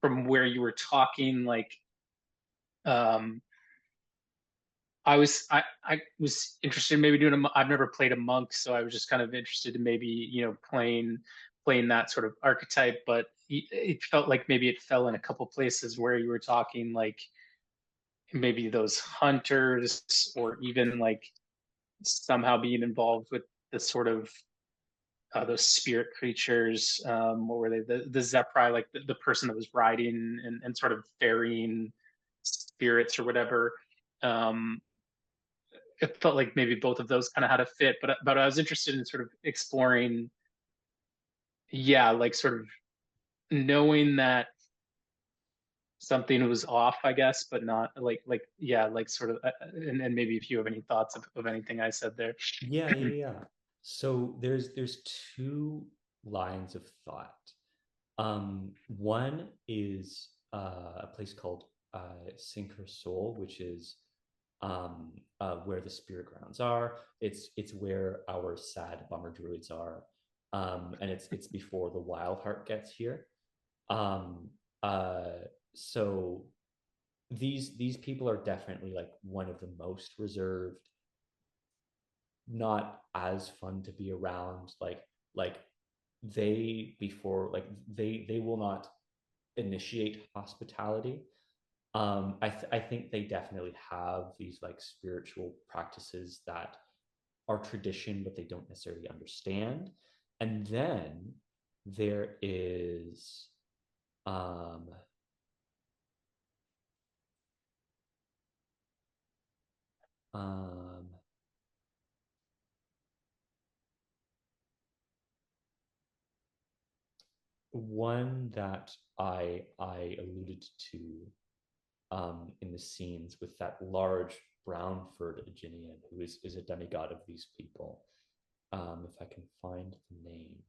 From where you were talking, like, um, I was interested in maybe doing I've never played a monk, so I was just kind of interested in maybe, playing that sort of archetype, but it felt like maybe it fell in a couple places where you were talking like maybe those hunters, or even like somehow being involved with the sort of those spirit creatures. What were they? The Zephyri, like the person that was riding and sort of ferrying spirits or whatever. Um, it felt like maybe both of those kind of had a fit, but I was interested in sort of exploring, yeah, like sort of knowing that something was off, I guess, but not like yeah, like sort of, and maybe if you have any thoughts of anything I said there. Yeah. So there's two lines of thought. One is a place called Sinker Soul, which is where the spirit grounds are. It's where our sad bummer druids are, and it's before the wild heart gets here. Um, so these people are definitely like one of the most reserved, not as fun to be around. Like they before like they will not initiate hospitality. I think they definitely have these like spiritual practices that are tradition, but they don't necessarily understand. And then there is um, um, one that I alluded to in the scenes with that large brown furred Aeginian who is a demigod of these people. If I can find the name.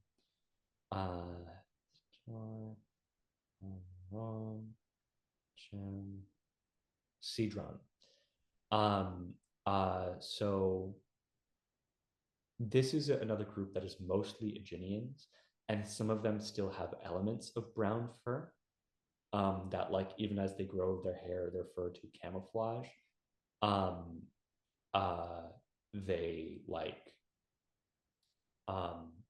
Wrong. Cedron. Um, so this is another group that is mostly Aeginians, and some of them still have elements of brown fur. That like even as they grow their hair, their fur to camouflage. Um, uh, they like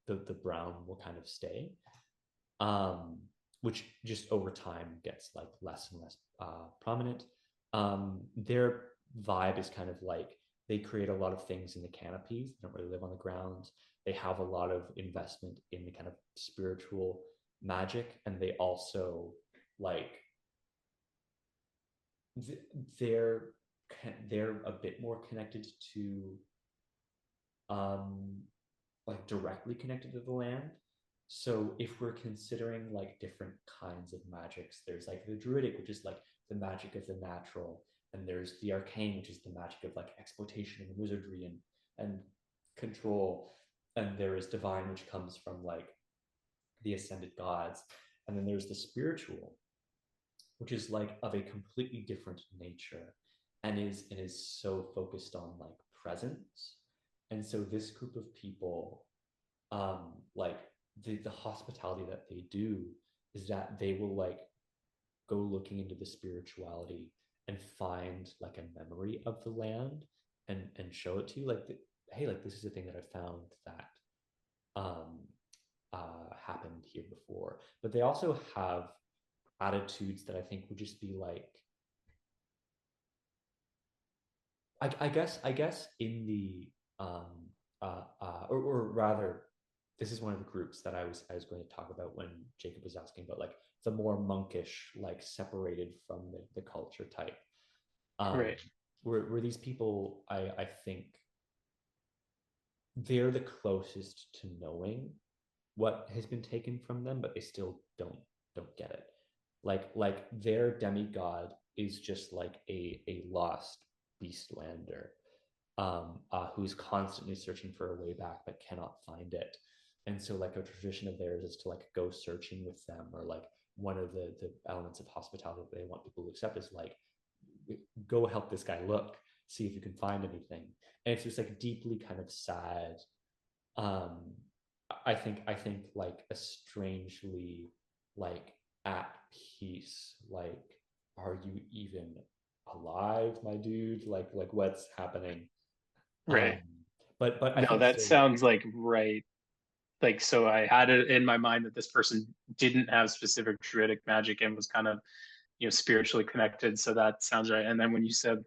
the brown will kind of stay, which just over time gets like less and less prominent. Their vibe is kind of like they create a lot of things in the canopies. They don't really live on the ground. They have a lot of investment in the kind of spiritual magic, and they also like they're they're a bit more connected to um like directly connected to the land. So if we're considering like different kinds of magics, there's like the druidic, which is like the magic of the natural, and there's the arcane, which is the magic of like exploitation and wizardry and control, and there is divine, which comes from like the ascended gods, and then there's the spiritual, which is like of a completely different nature, and is so focused on like presence. And so this group of people, like the hospitality that they do is that they will like go looking into the spirituality and find like a memory of the land and show it to you, like hey, like this is a thing that I found that um happened here before. But they also have attitudes that I think would just be like I guess in the or rather, this is one of the groups that I was going to talk about when Jacob was asking about like the more monkish, like separated from the culture type. Right. Where these people, I think they're the closest to knowing what has been taken from them, but they still don't get it. Like their demigod is just like a lost beastlander, who's constantly searching for a way back but cannot find it. And so like a tradition of theirs is to like go searching with them, or like one of the elements of hospitality that they want people to accept is like, go help this guy look, see if you can find anything. And it's just like deeply kind of sad. um I think like a strangely like at peace, like, are you even alive, my dude? Like what's happening? Right. um but I No, think that so. sounds like right. Like, so I had it in my mind that this person didn't have specific druidic magic and was kind of, spiritually connected. So that sounds right. And then when you said,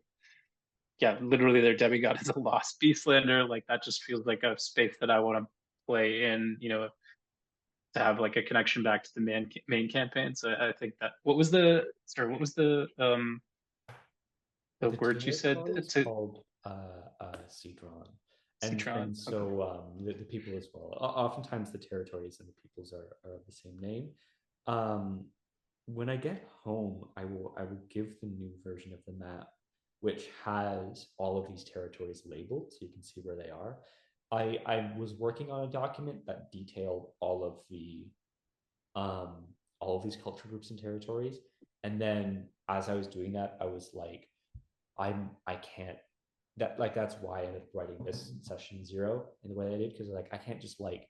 yeah, literally their demigod is a lost beastlander, like that just feels like a space that I want to play in, to have like a connection back to the main campaign. So I think that what was the the The word you said territory is to called Cedron. Citron? And so the people as well. Oftentimes the territories and the peoples are of the same name. Um, when I get home, I will give the new version of the map, which has all of these territories labeled, so you can see where they are. I was working on a document that detailed um, all of these culture groups and territories, and then as I was doing that, I was like, I can't, that's why I ended up writing this session 0 in the way I did, because like I can't just like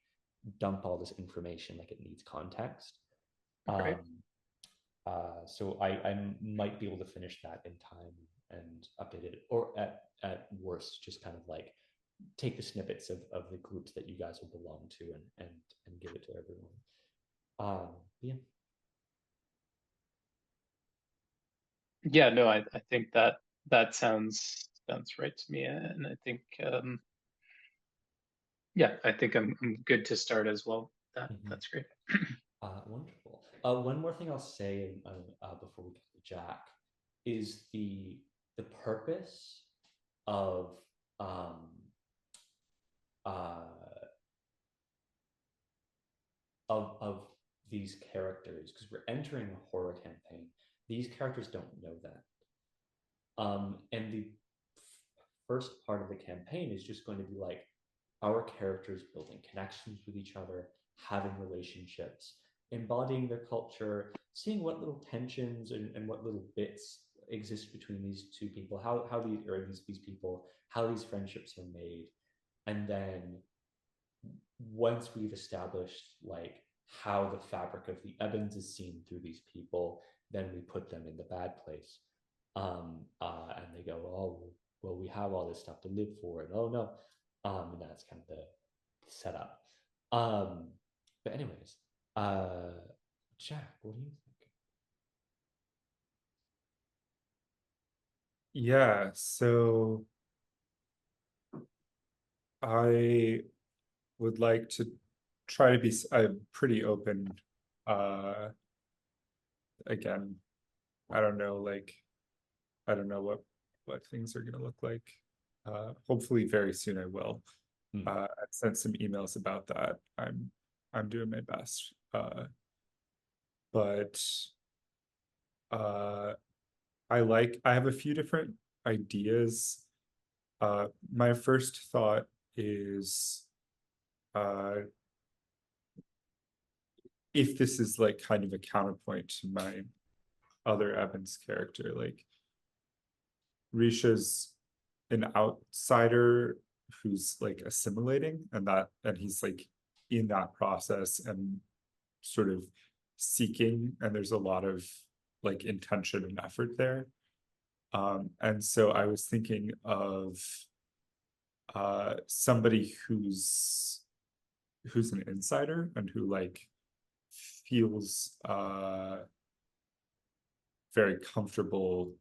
dump all this information, like it needs context. Right. um so I might be able to finish that in time and update it, or at worst just kind of like take the snippets of the groups that you guys will belong to, and give it to everyone. Yeah. Yeah, no, I think that that sounds right to me, and I think yeah, I think I'm good to start as well. Mhm. That's great. Wonderful. One more thing I'll say before we get to Jack is the purpose of um, uh, of these characters, because we're entering a horror campaign. These characters don't know that. And the first part of the campaign is just going to be like our characters building connections with each other, having relationships, embodying their culture, seeing what little tensions and what little bits exist between these two people, how these people, how these friendships are made. And then once we've established like how the fabric of the Ebons is seen through these people, then we put them in the bad place. And they go, oh, well, we have all this stuff to live for, and oh no. And that's kind of the setup. But anyways, Jack, what do you think? Yeah, so I would like to try to be I'm pretty open. Again, I don't know, like I don't know what things are gonna look like. Hopefully very soon I will. I sent some emails about that. I'm doing my best. But I have a few different ideas. My first thought is if this is like kind of a counterpoint to my other Evans character, like Risha's an outsider who's like assimilating, and he's like in that process and sort of seeking, and there's a lot of like intention and effort there. And so I was thinking of somebody who's an insider and who like feels very comfortable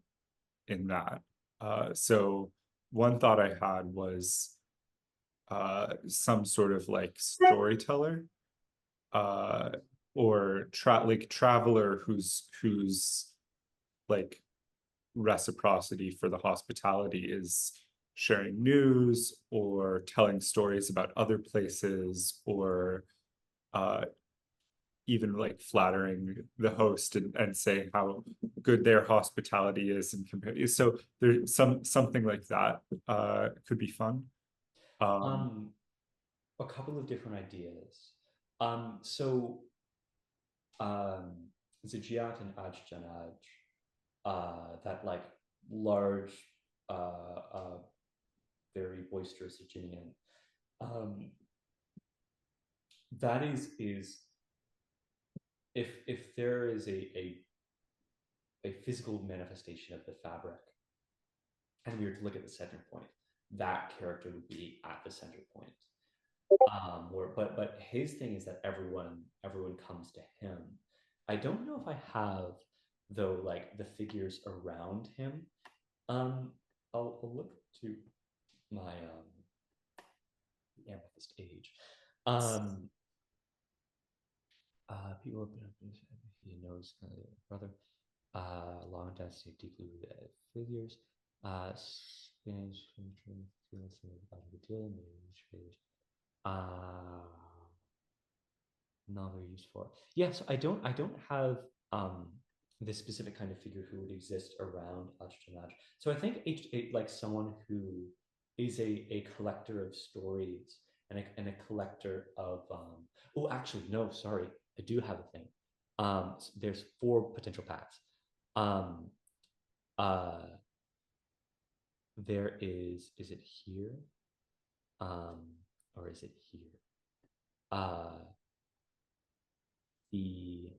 in that. So one thought I had was some sort of like storyteller, or like traveler who's like reciprocity for the hospitality is sharing news or telling stories about other places, or even like flattering the host and saying how good their hospitality is and compare. So there's something like that could be fun. A couple of different ideas. So Zijiat and Ajjanaj, that like large, very boisterous Aegean, that is if there is a physical manifestation of the fabric, and we were to look at the center point, that character would be at the center point. But his thing is that everyone comes to him. I don't know if I have though like the figures around him. I'll look to my Amethyst Age. People have been he knows brother. Long dynasty deeply rooted figures. Spanish not very useful. Yeah, so I don't have this specific kind of figure who would exist around Ashtonaj. So I think like someone who is a collector of stories and a collector of oh actually no, sorry, I do have a thing. So there's 4 potential paths. There is it here? Or is it here? The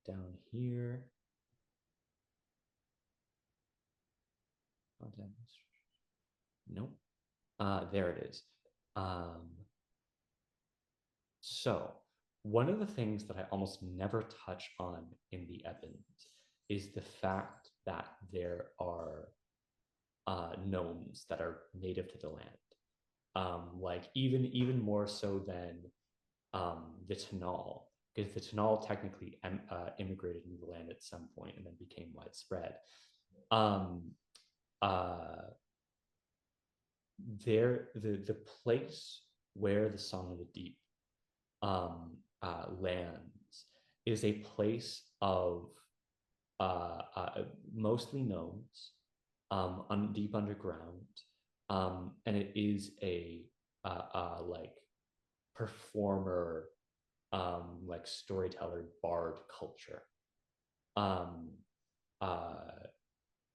down here. Nope. There it is. So one of the things that I almost never touch on in the Ebons is the fact that there are gnomes that are native to the land. Like even more so than the Tanal, because the Tanal technically immigrated into the land at some point and then became widespread. The place where the Song of the Deep lands is a place of mostly gnomes, deep underground, and it is a like performer, like storyteller, bard culture.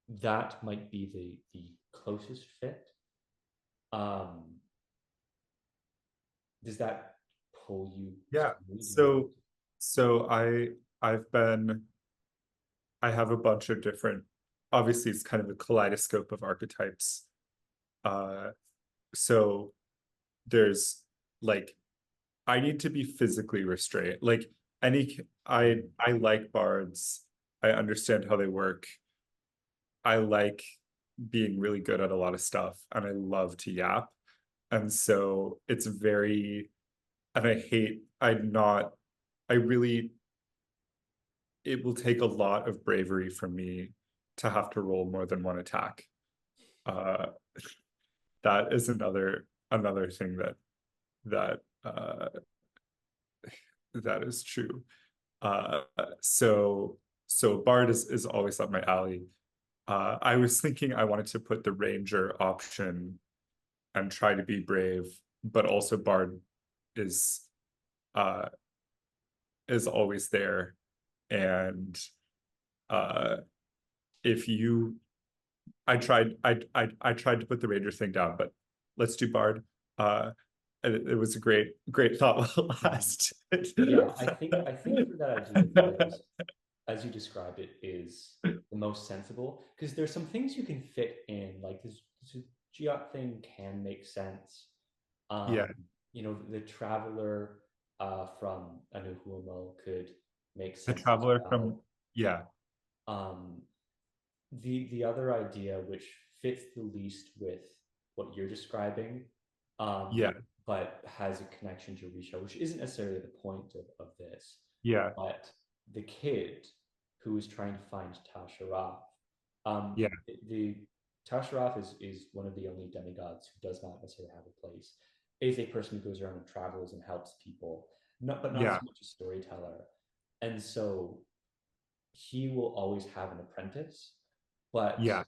That might be the closest fit. Does that pull you? Yeah. So I have a bunch of different, obviously it's kind of a kaleidoscope of archetypes. So there's like, I need to be physically restrained. Like I like bards. I understand how they work. I like being really good at a lot of stuff, and I love to yap. And so it's very, and I really, it will take a lot of bravery from me to have to roll more than 1 attack. That is another thing that that is true. So bard is always up my alley. I was thinking I wanted to put the ranger option and try to be brave, but also bard is always there. And if you, I tried to put the ranger thing down, but let's do bard. It was a great thought while it lasted. Yeah, I think for that idea, as you described it, is the most sensible, because there's some things you can fit in, like this Giot thing can make sense. Yeah. You know, the traveler from Anuhumo could make sense. The traveler from, yeah. The other idea, which fits the least with what you're describing, yeah, but has a connection to Risha, which isn't necessarily the point of this. Yeah. But the kid who is trying to find Tasharaf, Yeah. the Tasharaf is one of the only demigods who does not necessarily have a place. Is a person who goes around and travels and helps people, but not Yeah. so much a storyteller. And so he will always have an apprentice, but Yeah.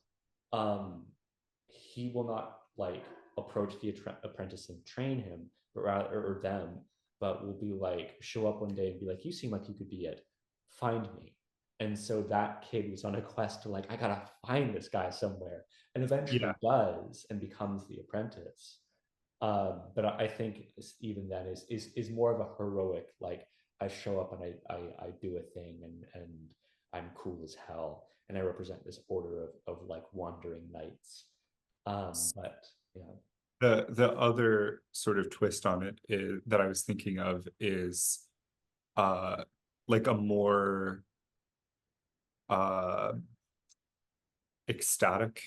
he will not like approach the apprentice and train him, but rather or them, but will be like show up one day and be like, "You seem like you could be it. Find me." And so that kid was on a quest to like, I gotta find this guy somewhere, and eventually does and becomes the apprentice. But I think even then is more of a heroic, like I show up and I do a thing and I'm cool as hell and I represent this order of like wandering knights. But yeah. The other sort of twist on it is that I was thinking of is like a more ecstatic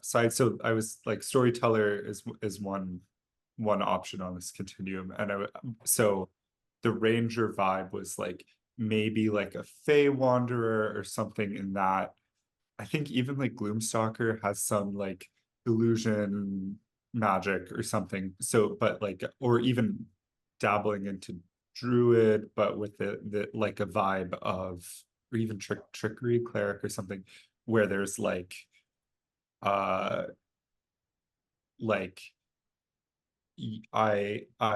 side. So I was like storyteller is one option on this continuum, and so the ranger vibe was like maybe like a fey wanderer or something in that. I think even like Gloomstalker has some like illusion magic or something. So, but like, or even dabbling into druid, but with the like a vibe of, or even trickery cleric or something, where there's uh, like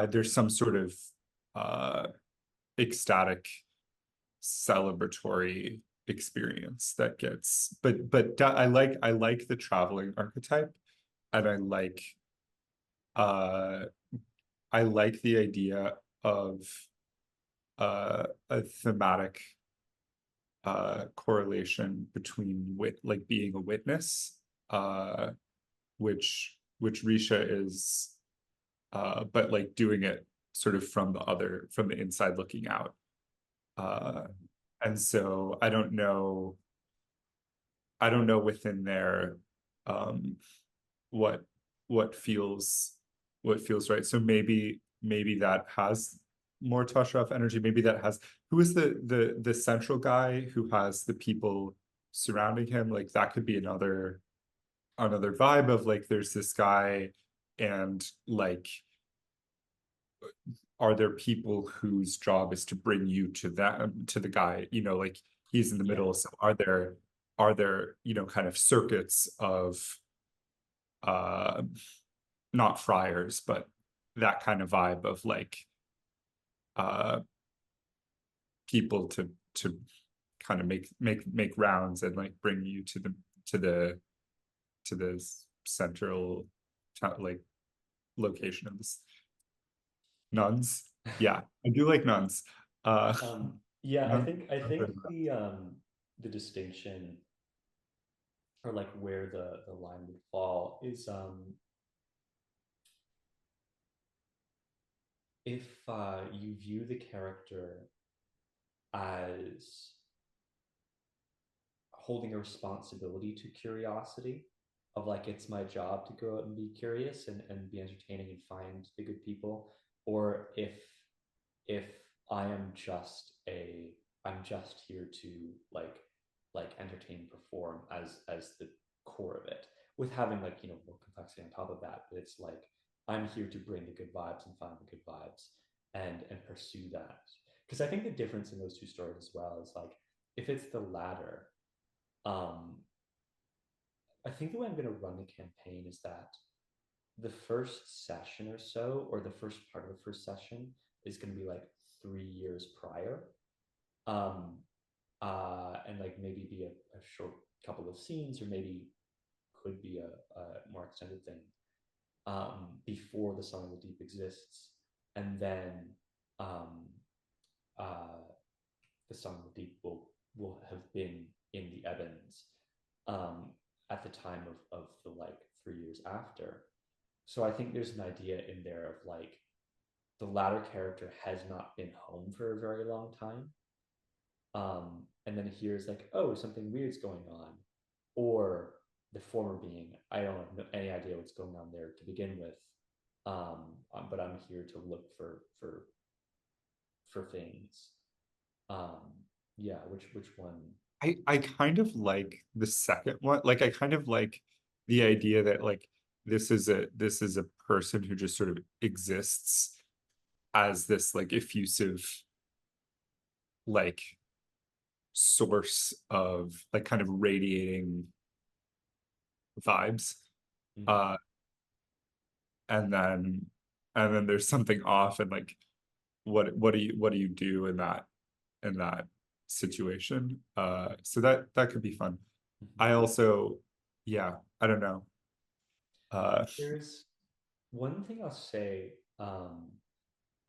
there's some sort of uh ecstatic celebratory experience that gets, but I like the traveling archetype, and uh I like the idea of a thematic correlation between like being a witness, uh which Risha is, but like doing it sort of from the inside looking out. Uh and so I don't know within there um what what feels what feels right. So maybe that has more Tashraf energy. Maybe that has, who is the central guy who has the people surrounding him? Like that could be another vibe of like there's this guy, and like are there people whose job is to bring you to the guy, like he's in the Yeah. middle. So are there kind of circuits of uh not friars, but that kind of vibe of like uh people to kind of make rounds and like bring you to the to the central like location of this nuns. Yeah, I do like nuns. Yeah, Nuns I are think nuts. the distinction or like where the line would fall is if you view the character as holding a responsibility to curiosity, of like it's my job to go out and be curious and be entertaining and find the good people, or if I am just I'm just here to like entertain, perform as the core of it, with having like more complexity on top of that. But it's like I'm here to bring the good vibes and find the good vibes and pursue that. Because I think the difference in those two stories as well is like if it's the latter, um, I think the way I'm going to run the campaign is that the first session or so, or the first part of the first session, is going to be like 3 years prior. Um, and like maybe be a short couple of scenes, or maybe could be a more extended thing before the Song of the Deep exists. And then um, uh, the Song of the Deep will have been in the Ebons um, at the time of the like 3 years after. So I think there's an idea in there of like the latter character has not been home for a very long time. And then hears like, oh, something weird's going on. Or the former being, I don't have any idea what's going on there to begin with. but I'm here to look for things. Yeah, which one? I kind of like the second one. Like I kind of like the idea that like this is a person who just sort of exists as this like effusive like source of like kind of radiating vibes. Mhm. And then there's something off and like what do you do in that situation? So that could be fun. Mhm. I also, yeah, I don't know. There's one thing I'll say.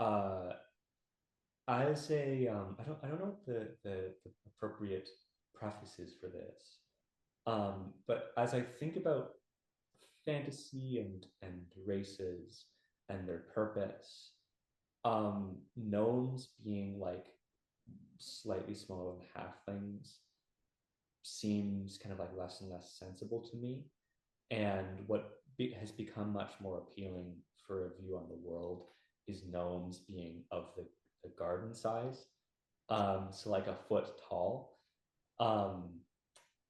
Uh, as a I don't know what the appropriate preface is for this. But as I think about fantasy and races and their purpose, gnomes being like slightly smaller than halflings seems kind of like less and less sensible to me. And what has become much more appealing for a view on the world is gnomes being of the garden size, so like a foot tall. Um,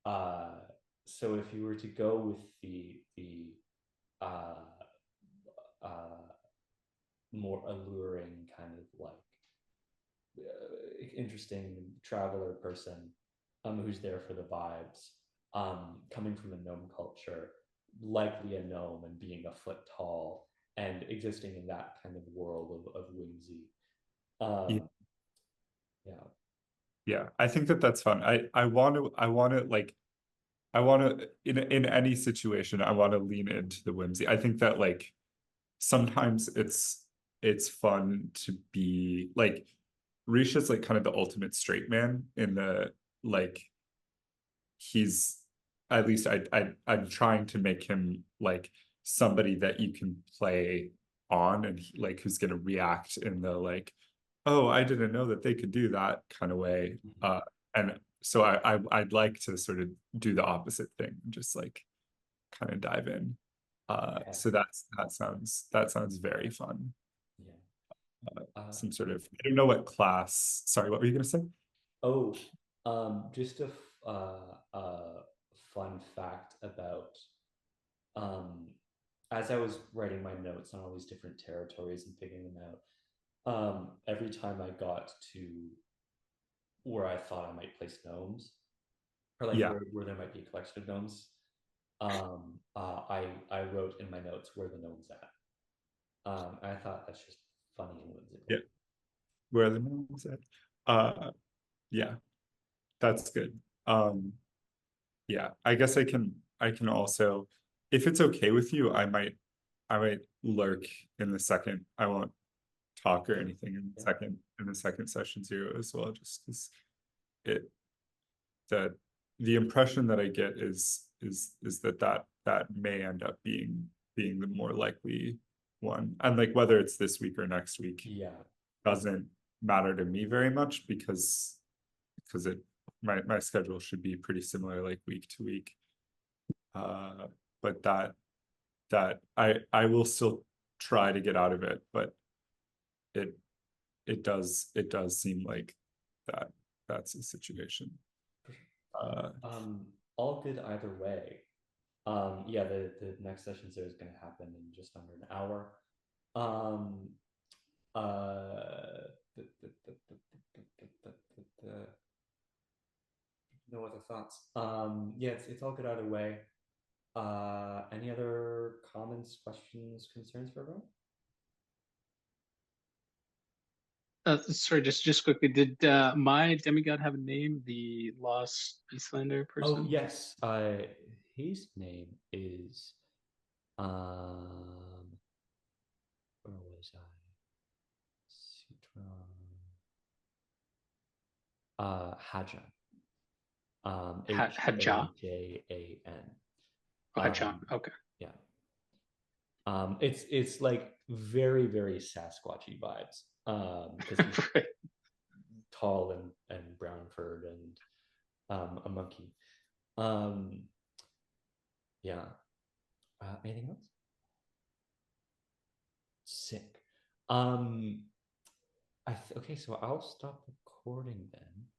uh, so if you were to go with the uh, uh, more alluring kind of like interesting traveler person, who's there for the vibes, coming from a gnome culture, likely a gnome and being a foot tall and existing in that kind of world of whimsy. Yeah, Yeah. yeah, I think that's fun. I want to like I want to in any situation I want to lean into the whimsy. I think that like sometimes it's fun to be like Risha's like kind of the ultimate straight man in the like he's at least I'm trying to make him like somebody that you can play on and like who's gonna react in the like, oh, I didn't know that they could do that kind of way. And so I'd like to sort of do the opposite thing, just like kind of dive in. Yeah. So that sounds very fun. Yeah. Uh, Some sort of I don't know what class. Sorry, what were you gonna say? oh, just fun fact about as I was writing my notes on all these different territories and figuring them out, every time I got to where I thought I might place gnomes, or like Yeah, where there might be a collection of gnomes, I wrote in my notes where the gnome's at. I thought that's just funny and whimsical. yeah. Where are the moons at? Yeah, that's good. Yeah, I guess I can also, if it's okay with you, I might lurk in the second. I won't talk or anything in Yeah. the second session zero as well, just because it that the impression that I get is that may end up being the more likely one. And like whether it's this week or next week Yeah. doesn't matter to me very much because it my schedule should be pretty similar like week to week. But that I will still try to get out of it, but it it does seem like that that's the situation. All good either way. Yeah, the next session zero is going to happen in just under an hour. Um, no other thoughts. Yeah, it's all good either way. Any other comments, questions, concerns for everyone? Sorry, just quickly, did my demigod have a name? The Lost Eastlander Oh person? yes. His name is where was I? Sutron. Hajan. Hadja. Hajan. Oh, Hadja. Okay. Yeah. It's like very very Sasquatchy vibes. Because he's Right. tall and brown furred and a monkey. Um, yeah. Anything else? Okay, so I'll stop recording then.